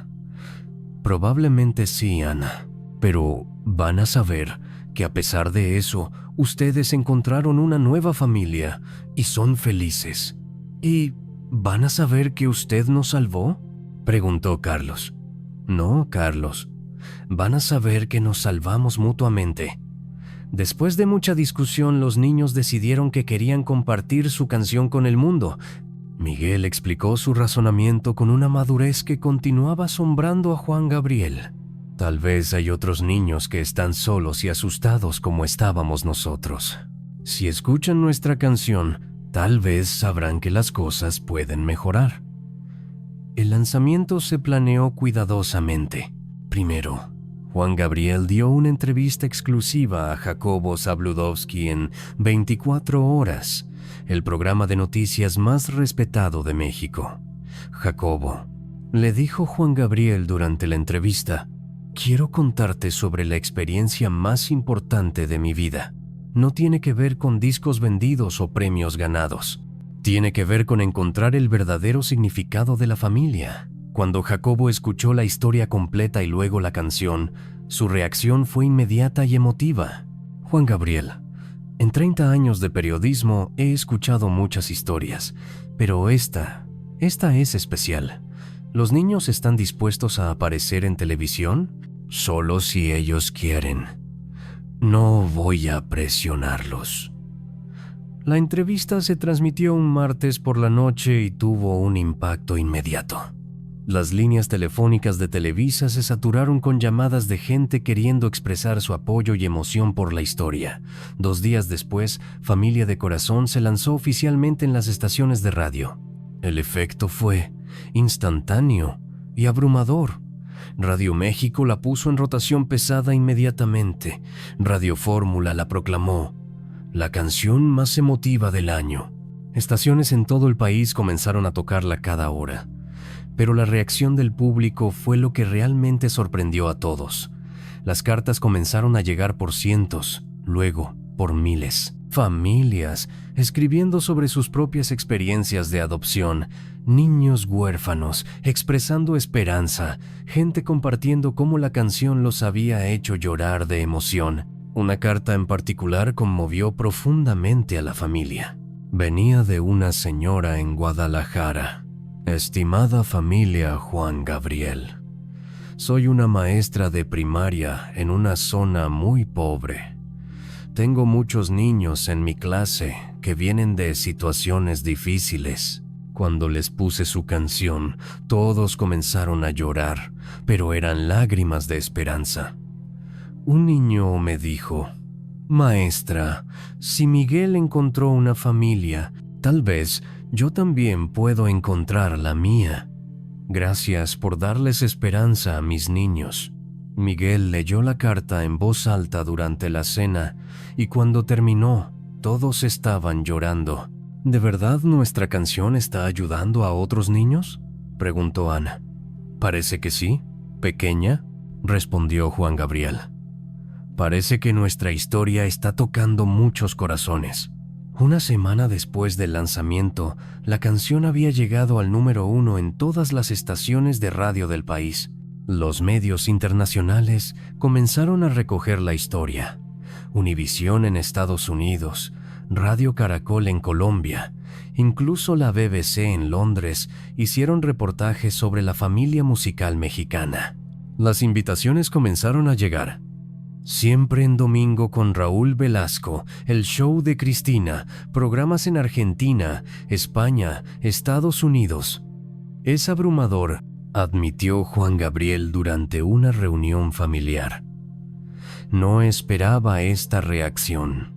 S1: Probablemente sí, Ana, pero ¿van a saber que a pesar de eso, ustedes encontraron una nueva familia y son felices? ¿Y van a saber que usted nos salvó?, preguntó Carlos. No, Carlos. Van a saber que nos salvamos mutuamente. Después de mucha discusión, los niños decidieron que querían compartir su canción con el mundo. Miguel explicó su razonamiento con una madurez que continuaba asombrando a Juan Gabriel. Tal vez hay otros niños que están solos y asustados como estábamos nosotros. Si escuchan nuestra canción, tal vez sabrán que las cosas pueden mejorar. El lanzamiento se planeó cuidadosamente. Primero, Juan Gabriel dio una entrevista exclusiva a Jacobo Zabludovsky en 24 horas, el programa de noticias más respetado de México. Jacobo le dijo Juan Gabriel durante la entrevista: quiero contarte sobre la experiencia más importante de mi vida. No tiene que ver con discos vendidos o premios ganados. Tiene que ver con encontrar el verdadero significado de la familia. Cuando Jacobo escuchó la historia completa y luego la canción, su reacción fue inmediata y emotiva. Juan Gabriel, en 30 años de periodismo he escuchado muchas historias, pero esta es especial. ¿Los niños están dispuestos a aparecer en televisión? Solo si ellos quieren. No voy a presionarlos. La entrevista se transmitió un martes por la noche y tuvo un impacto inmediato. Las líneas telefónicas de Televisa se saturaron con llamadas de gente queriendo expresar su apoyo y emoción por la historia. 2 días después, Familia de Corazón se lanzó oficialmente en las estaciones de radio. El efecto fue instantáneo y abrumador. Radio México la puso en rotación pesada inmediatamente. Radio Fórmula la proclamó la canción más emotiva del año. Estaciones en todo el país comenzaron a tocarla cada hora. Pero la reacción del público fue lo que realmente sorprendió a todos. Las cartas comenzaron a llegar por cientos, luego por miles. Familias escribiendo sobre sus propias experiencias de adopción, niños huérfanos expresando esperanza, gente compartiendo cómo la canción los había hecho llorar de emoción. Una carta en particular conmovió profundamente a la familia. Venía de una señora en Guadalajara. Estimada familia Juan Gabriel, soy una maestra de primaria en una zona muy pobre. Tengo muchos niños en mi clase que vienen de situaciones difíciles. Cuando les puse su canción, todos comenzaron a llorar, pero eran lágrimas de esperanza. Un niño me dijo: «Maestra, si Miguel encontró una familia, tal vez yo también puedo encontrar la mía. Gracias por darles esperanza a mis niños». Miguel leyó la carta en voz alta durante la cena y cuando terminó, todos estaban llorando. ¿De verdad nuestra canción está ayudando a otros niños?, preguntó Ana. «Parece que sí, pequeña», respondió Juan Gabriel. «Parece que nuestra historia está tocando muchos corazones». Una semana después del lanzamiento, la canción había llegado al número 1 en todas las estaciones de radio del país. Los medios internacionales comenzaron a recoger la historia. Univisión en Estados Unidos, Radio Caracol en Colombia, incluso la BBC en Londres hicieron reportajes sobre la familia musical mexicana. Las invitaciones comenzaron a llegar. Siempre en domingo con Raúl Velasco, el show de Cristina, programas en Argentina, España, Estados Unidos. Es abrumador, admitió Juan Gabriel durante una reunión familiar. No esperaba esta reacción.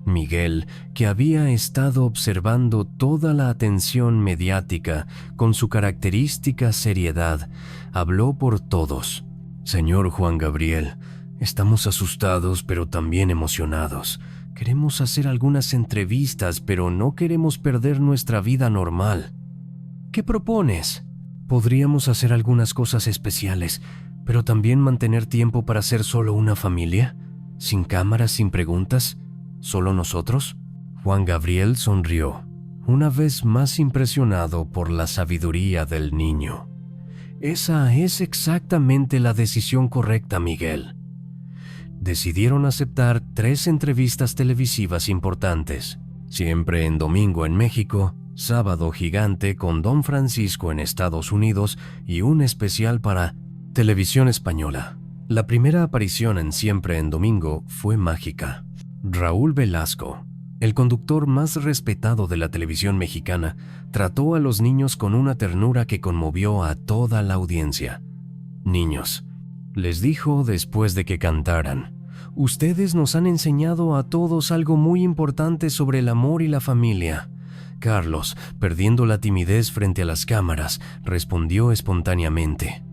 S1: Miguel, que había estado observando toda la atención mediática con su característica seriedad, habló por todos. «Señor Juan Gabriel, estamos asustados pero también emocionados. Queremos hacer algunas entrevistas, pero no queremos perder nuestra vida normal. ¿Qué propones? Podríamos hacer algunas cosas especiales, pero también mantener tiempo para ser solo una familia, sin cámaras, sin preguntas, solo nosotros». Juan Gabriel sonrió, una vez más impresionado por la sabiduría del niño. «Esa es exactamente la decisión correcta, Miguel». Decidieron aceptar 3 entrevistas televisivas importantes, siempre en domingo en México, Sábado Gigante con Don Francisco en Estados Unidos y un especial para Televisión Española. La primera aparición en Siempre en Domingo fue mágica. Raúl Velasco, el conductor más respetado de la televisión mexicana, trató a los niños con una ternura que conmovió a toda la audiencia. «Niños», les dijo después de que cantaran, «ustedes nos han enseñado a todos algo muy importante sobre el amor y la familia». Carlos, perdiendo la timidez frente a las cámaras, respondió espontáneamente: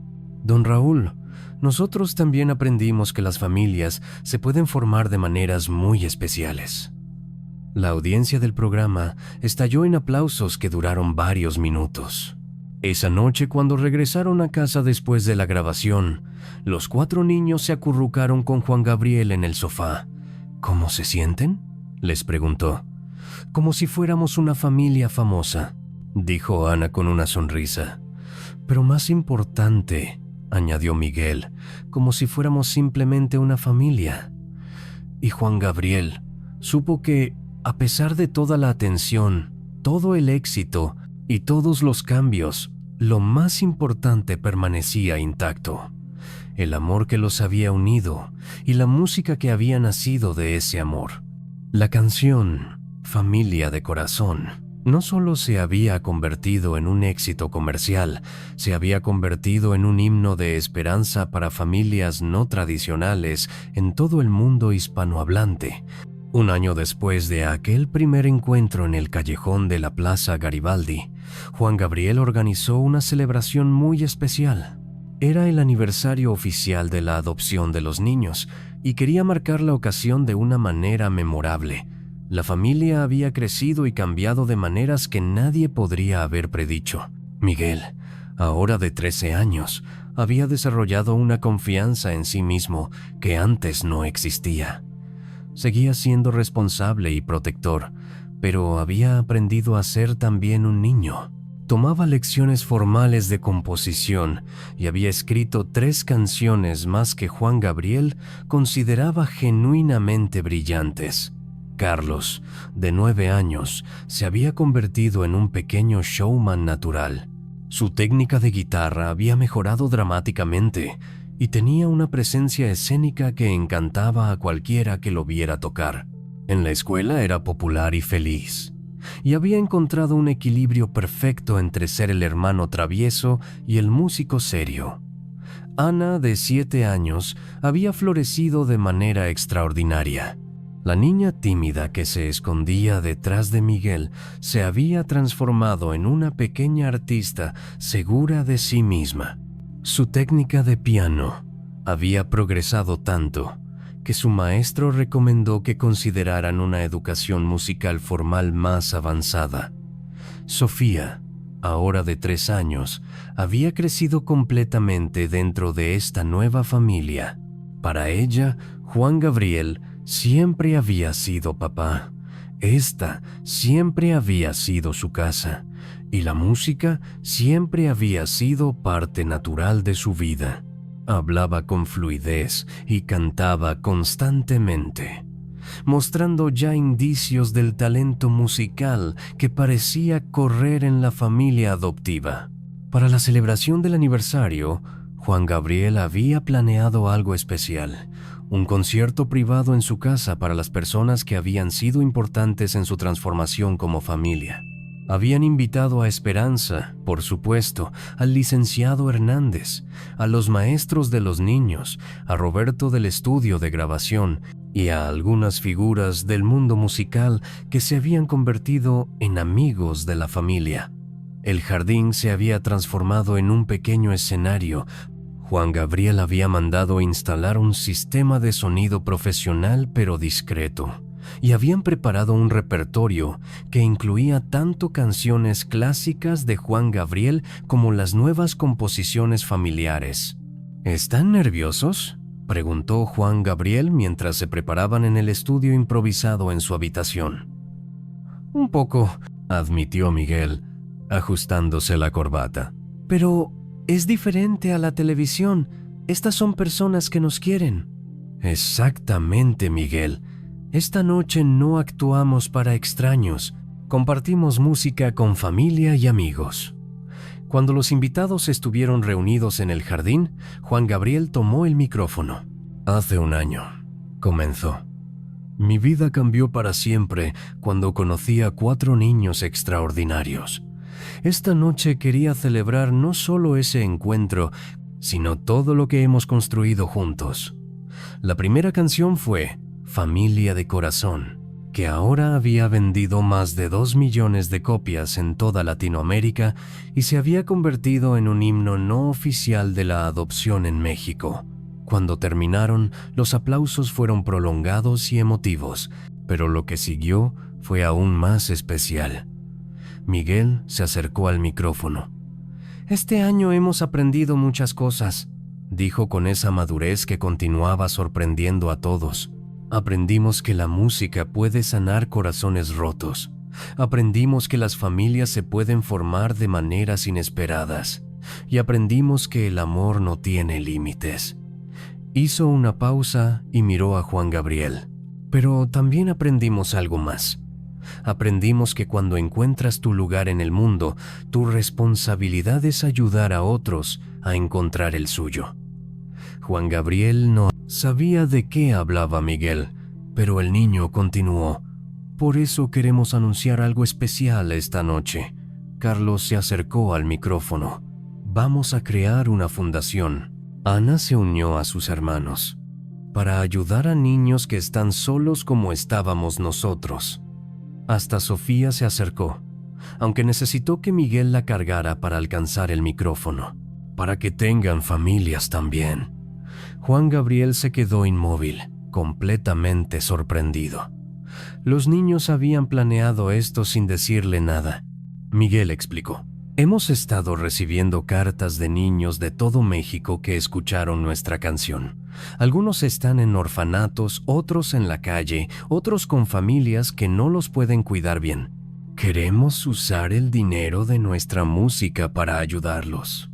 S1: «Don Raúl, nosotros también aprendimos que las familias se pueden formar de maneras muy especiales». La audiencia del programa estalló en aplausos que duraron varios minutos. Esa noche, cuando regresaron a casa después de la grabación, los 4 niños se acurrucaron con Juan Gabriel en el sofá. «¿Cómo se sienten?», les preguntó. «Como si fuéramos una familia famosa», dijo Ana con una sonrisa. «Pero más importante», añadió Miguel, «como si fuéramos simplemente una familia». Y Juan Gabriel supo que, a pesar de toda la atención, todo el éxito y todos los cambios, lo más importante permanecía intacto: el amor que los había unido y la música que había nacido de ese amor. La canción Familia de Corazón no solo se había convertido en un éxito comercial, se había convertido en un himno de esperanza para familias no tradicionales en todo el mundo hispanohablante. Un año después de aquel primer encuentro en el callejón de la Plaza Garibaldi, Juan Gabriel organizó una celebración muy especial. Era el aniversario oficial de la adopción de los niños y quería marcar la ocasión de una manera memorable. La familia había crecido y cambiado de maneras que nadie podría haber predicho. Miguel, ahora de 13 años, había desarrollado una confianza en sí mismo que antes no existía. Seguía siendo responsable y protector, pero había aprendido a ser también un niño. Tomaba lecciones formales de composición y había escrito 3 canciones más que Juan Gabriel consideraba genuinamente brillantes. Carlos, de 9 años, se había convertido en un pequeño showman natural. Su técnica de guitarra había mejorado dramáticamente y tenía una presencia escénica que encantaba a cualquiera que lo viera tocar. En la escuela era popular y feliz, y había encontrado un equilibrio perfecto entre ser el hermano travieso y el músico serio. Ana, de 7 años, había florecido de manera extraordinaria. La niña tímida que se escondía detrás de Miguel se había transformado en una pequeña artista segura de sí misma. Su técnica de piano había progresado tanto que su maestro recomendó que consideraran una educación musical formal más avanzada. Sofía, ahora de 3 años, había crecido completamente dentro de esta nueva familia. Para ella, Juan Gabriel siempre había sido papá. Esta siempre había sido su casa, y la música siempre había sido parte natural de su vida. Hablaba con fluidez y cantaba constantemente, mostrando ya indicios del talento musical que parecía correr en la familia adoptiva. Para la celebración del aniversario, Juan Gabriel había planeado algo especial, un concierto privado en su casa para las personas que habían sido importantes en su transformación como familia. Habían invitado a Esperanza, por supuesto, al licenciado Hernández, a los maestros de los niños, a Roberto del estudio de grabación y a algunas figuras del mundo musical que se habían convertido en amigos de la familia. El jardín se había transformado en un pequeño escenario. Juan Gabriel había mandado instalar un sistema de sonido profesional pero discreto, y habían preparado un repertorio que incluía tanto canciones clásicas de Juan Gabriel como las nuevas composiciones familiares. ¿Están nerviosos?, preguntó Juan Gabriel mientras se preparaban en el estudio improvisado en su habitación. Un poco, admitió Miguel, ajustándose la corbata.
S2: Pero es diferente a la televisión. Estas son personas que nos quieren.
S1: Exactamente, Miguel. Esta noche no actuamos para extraños. Compartimos música con familia y amigos. Cuando los invitados estuvieron reunidos en el jardín, Juan Gabriel tomó el micrófono. Hace un año, comenzó. Mi vida cambió para siempre cuando conocí a 4 niños extraordinarios. Esta noche quería celebrar no solo ese encuentro, sino todo lo que hemos construido juntos. La primera canción fue Familia de Corazón, que ahora había vendido más de 2 millones de copias en toda Latinoamérica y se había convertido en un himno no oficial de la adopción en México. Cuando terminaron, los aplausos fueron prolongados y emotivos, pero lo que siguió fue aún más especial. Miguel se acercó al micrófono.
S2: Este año hemos aprendido muchas cosas,
S1: dijo con esa madurez que continuaba sorprendiendo a todos. Aprendimos que la música puede sanar corazones rotos. Aprendimos que las familias se pueden formar de maneras inesperadas. Y aprendimos que el amor no tiene límites. Hizo una pausa y miró a Juan Gabriel. Pero también aprendimos algo más. Aprendimos que cuando encuentras tu lugar en el mundo, tu responsabilidad es ayudar a otros a encontrar el suyo. Juan Gabriel no sabía de qué hablaba Miguel, pero el niño continuó. Por eso queremos anunciar algo especial esta noche. Carlos se acercó al micrófono. Vamos a crear una fundación. Ana se unió a sus hermanos para ayudar a niños que están solos como estábamos nosotros. Hasta Sofía se acercó, aunque necesitó que Miguel la cargara para alcanzar el micrófono, para que tengan familias también. Juan Gabriel se quedó inmóvil, completamente sorprendido. Los niños habían planeado esto sin decirle nada. Miguel explicó. Hemos estado recibiendo cartas de niños de todo México que escucharon nuestra canción. Algunos están en orfanatos, otros en la calle, otros con familias que no los pueden cuidar bien. Queremos usar el dinero de nuestra música para ayudarlos.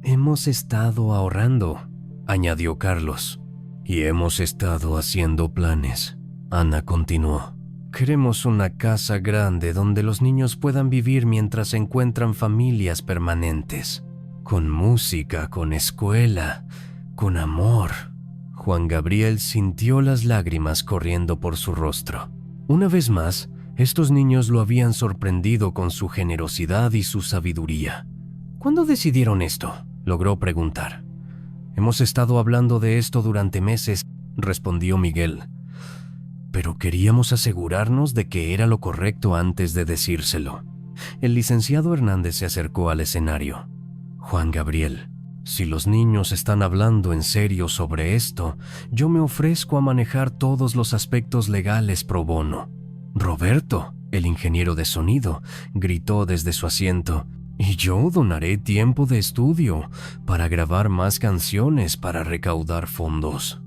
S1: Hemos estado ahorrando, añadió Carlos. Y hemos estado haciendo planes, Ana continuó. Queremos una casa grande donde los niños puedan vivir mientras encuentran familias permanentes. Con música, con escuela, con amor. Juan Gabriel sintió las lágrimas corriendo por su rostro. Una vez más, estos niños lo habían sorprendido con su generosidad y su sabiduría. ¿Cuándo decidieron esto?, logró preguntar. Hemos estado hablando de esto durante meses, respondió Miguel. Pero queríamos asegurarnos de que era lo correcto antes de decírselo. El licenciado Hernández se acercó al escenario. Juan Gabriel, si los niños están hablando en serio sobre esto, yo me ofrezco a manejar todos los aspectos legales pro bono. Roberto, el ingeniero de sonido, gritó desde su asiento. Y yo donaré tiempo de estudio para grabar más canciones para recaudar fondos.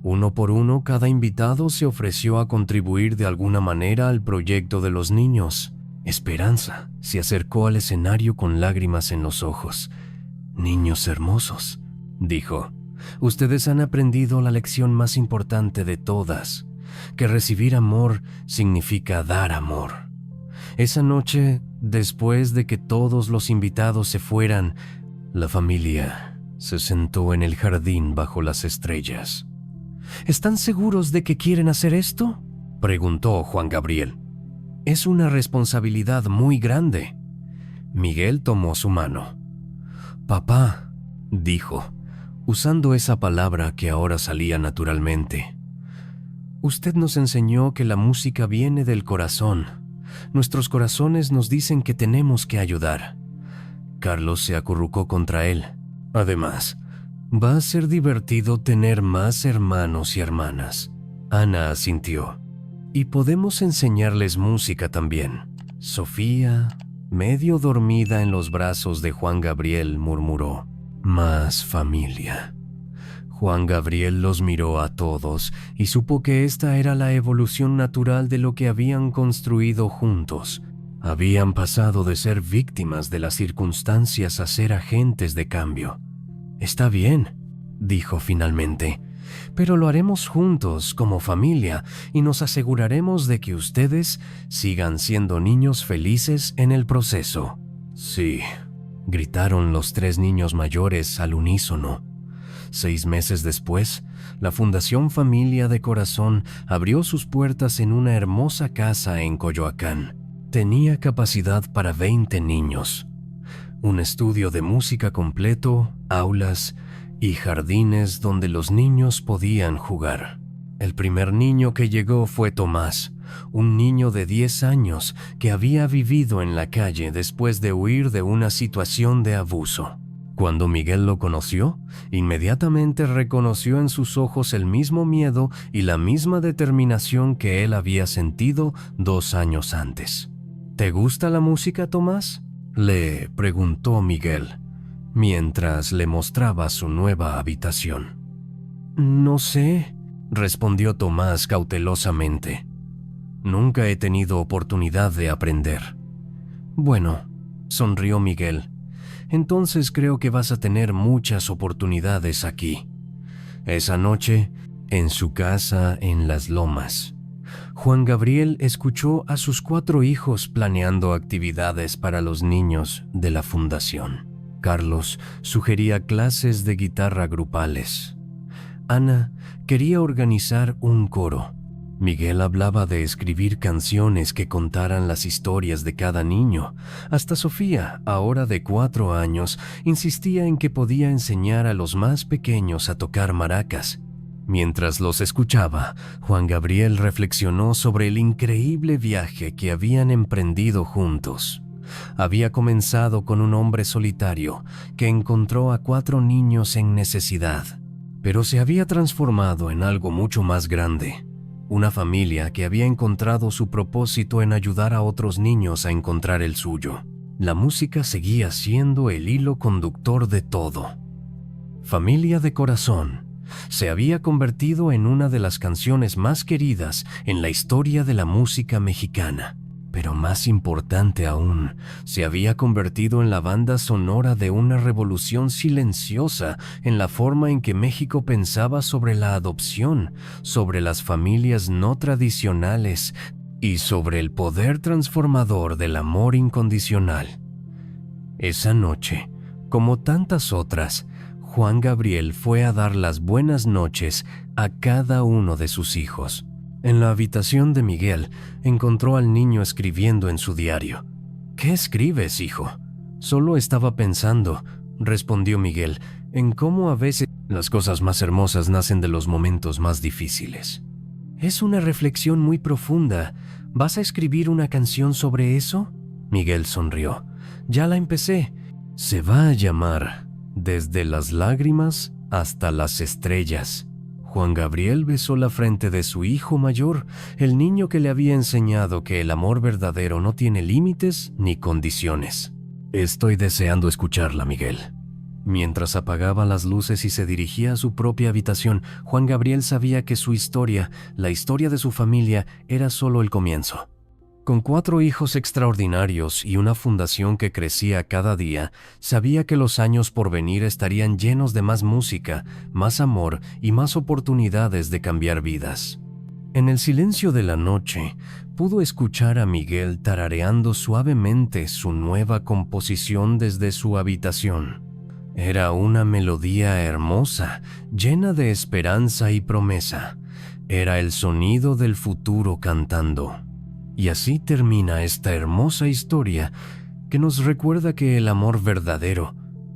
S1: Uno por uno, cada invitado se ofreció a contribuir de alguna manera al proyecto de los niños. Esperanza se acercó al escenario con lágrimas en los ojos. «Niños hermosos», dijo, «ustedes han aprendido la lección más importante de todas, que recibir amor significa dar amor». Esa noche, después de que todos los invitados se fueran, la familia se sentó en el jardín bajo las estrellas. ¿Están seguros de que quieren hacer esto?, preguntó Juan Gabriel. Es una responsabilidad muy grande. Miguel tomó su mano. «Papá», dijo, usando esa palabra que ahora salía naturalmente, «usted nos enseñó que la música viene del corazón. Nuestros corazones nos dicen que tenemos que ayudar». Carlos se acurrucó contra él. «Además, va a ser divertido tener más hermanos y hermanas». Ana asintió. «Y podemos enseñarles música también». Sofía, medio dormida en los brazos de Juan Gabriel, murmuró, «Más familia». Juan Gabriel los miró a todos y supo que esta era la evolución natural de lo que habían construido juntos. Habían pasado de ser víctimas de las circunstancias a ser agentes de cambio. «Está bien», dijo finalmente, «pero lo haremos juntos como familia y nos aseguraremos de que ustedes sigan siendo niños felices en el proceso». «Sí», gritaron los tres niños mayores al unísono. 6 meses después, la Fundación Familia de Corazón abrió sus puertas en una hermosa casa en Coyoacán. Tenía capacidad para 20 niños. Un estudio de música completo, aulas y jardines donde los niños podían jugar. El primer niño que llegó fue Tomás, un niño de 10 años que había vivido en la calle después de huir de una situación de abuso. Cuando Miguel lo conoció, inmediatamente reconoció en sus ojos el mismo miedo y la misma determinación que él había sentido 2 años antes. «¿Te gusta la música, Tomás?», le preguntó Miguel, mientras le mostraba su nueva habitación. «No sé», respondió Tomás cautelosamente. «Nunca he tenido oportunidad de aprender». «Bueno», sonrió Miguel, «entonces creo que vas a tener muchas oportunidades aquí». Esa noche, en su casa en Las Lomas, Juan Gabriel escuchó a sus 4 hijos planeando actividades para los niños de la fundación. Carlos sugería clases de guitarra grupales. Ana quería organizar un coro. Miguel hablaba de escribir canciones que contaran las historias de cada niño. Hasta Sofía, ahora de 4 años, insistía en que podía enseñar a los más pequeños a tocar maracas. Mientras los escuchaba, Juan Gabriel reflexionó sobre el increíble viaje que habían emprendido juntos. Había comenzado con un hombre solitario que encontró a 4 niños en necesidad, pero se había transformado en algo mucho más grande. Una familia que había encontrado su propósito en ayudar a otros niños a encontrar el suyo. La música seguía siendo el hilo conductor de todo. Familia de Corazón se había convertido en una de las canciones más queridas en la historia de la música mexicana. Pero más importante aún, se había convertido en la banda sonora de una revolución silenciosa en la forma en que México pensaba sobre la adopción, sobre las familias no tradicionales y sobre el poder transformador del amor incondicional. Esa noche, como tantas otras, Juan Gabriel fue a dar las buenas noches a cada uno de sus hijos. En la habitación de Miguel encontró al niño escribiendo en su diario. «¿Qué escribes, hijo?» «Solo estaba pensando», respondió Miguel, «en cómo a veces las cosas más hermosas nacen de los momentos más difíciles». «Es una reflexión muy profunda. ¿Vas a escribir una canción sobre eso?» Miguel sonrió. «Ya la empecé. Se va a llamar Desde las lágrimas hasta las estrellas». Juan Gabriel besó la frente de su hijo mayor, el niño que le había enseñado que el amor verdadero no tiene límites ni condiciones. «Estoy deseando escucharla, Miguel». Mientras apagaba las luces y se dirigía a su propia habitación, Juan Gabriel sabía que su historia, la historia de su familia, era solo el comienzo. Con 4 hijos extraordinarios y una fundación que crecía cada día, sabía que los años por venir estarían llenos de más música, más amor y más oportunidades de cambiar vidas. En el silencio de la noche, pudo escuchar a Miguel tarareando suavemente su nueva composición desde su habitación. Era una melodía hermosa, llena de esperanza y promesa. Era el sonido del futuro cantando. Y así termina esta hermosa historia que nos recuerda que el amor verdadero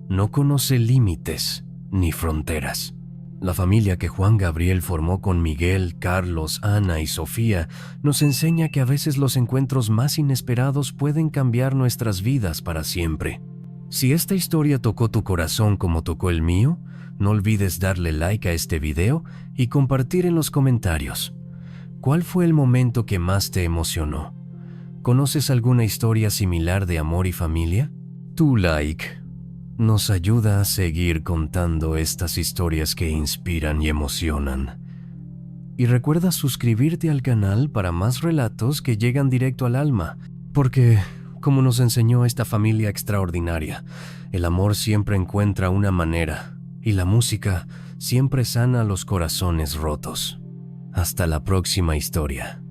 S1: no conoce límites ni fronteras. La familia que Juan Gabriel formó con Miguel, Carlos, Ana y Sofía nos enseña que a veces los encuentros más inesperados pueden cambiar nuestras vidas para siempre. Si esta historia tocó tu corazón como tocó el mío, no olvides darle like a este video y compartir en los comentarios. ¿Cuál fue el momento que más te emocionó? ¿Conoces alguna historia similar de amor y familia? Tu like nos ayuda a seguir contando estas historias que inspiran y emocionan. Y recuerda suscribirte al canal para más relatos que llegan directo al alma, porque, como nos enseñó esta familia extraordinaria, el amor siempre encuentra una manera y la música siempre sana los corazones rotos. Hasta la próxima historia.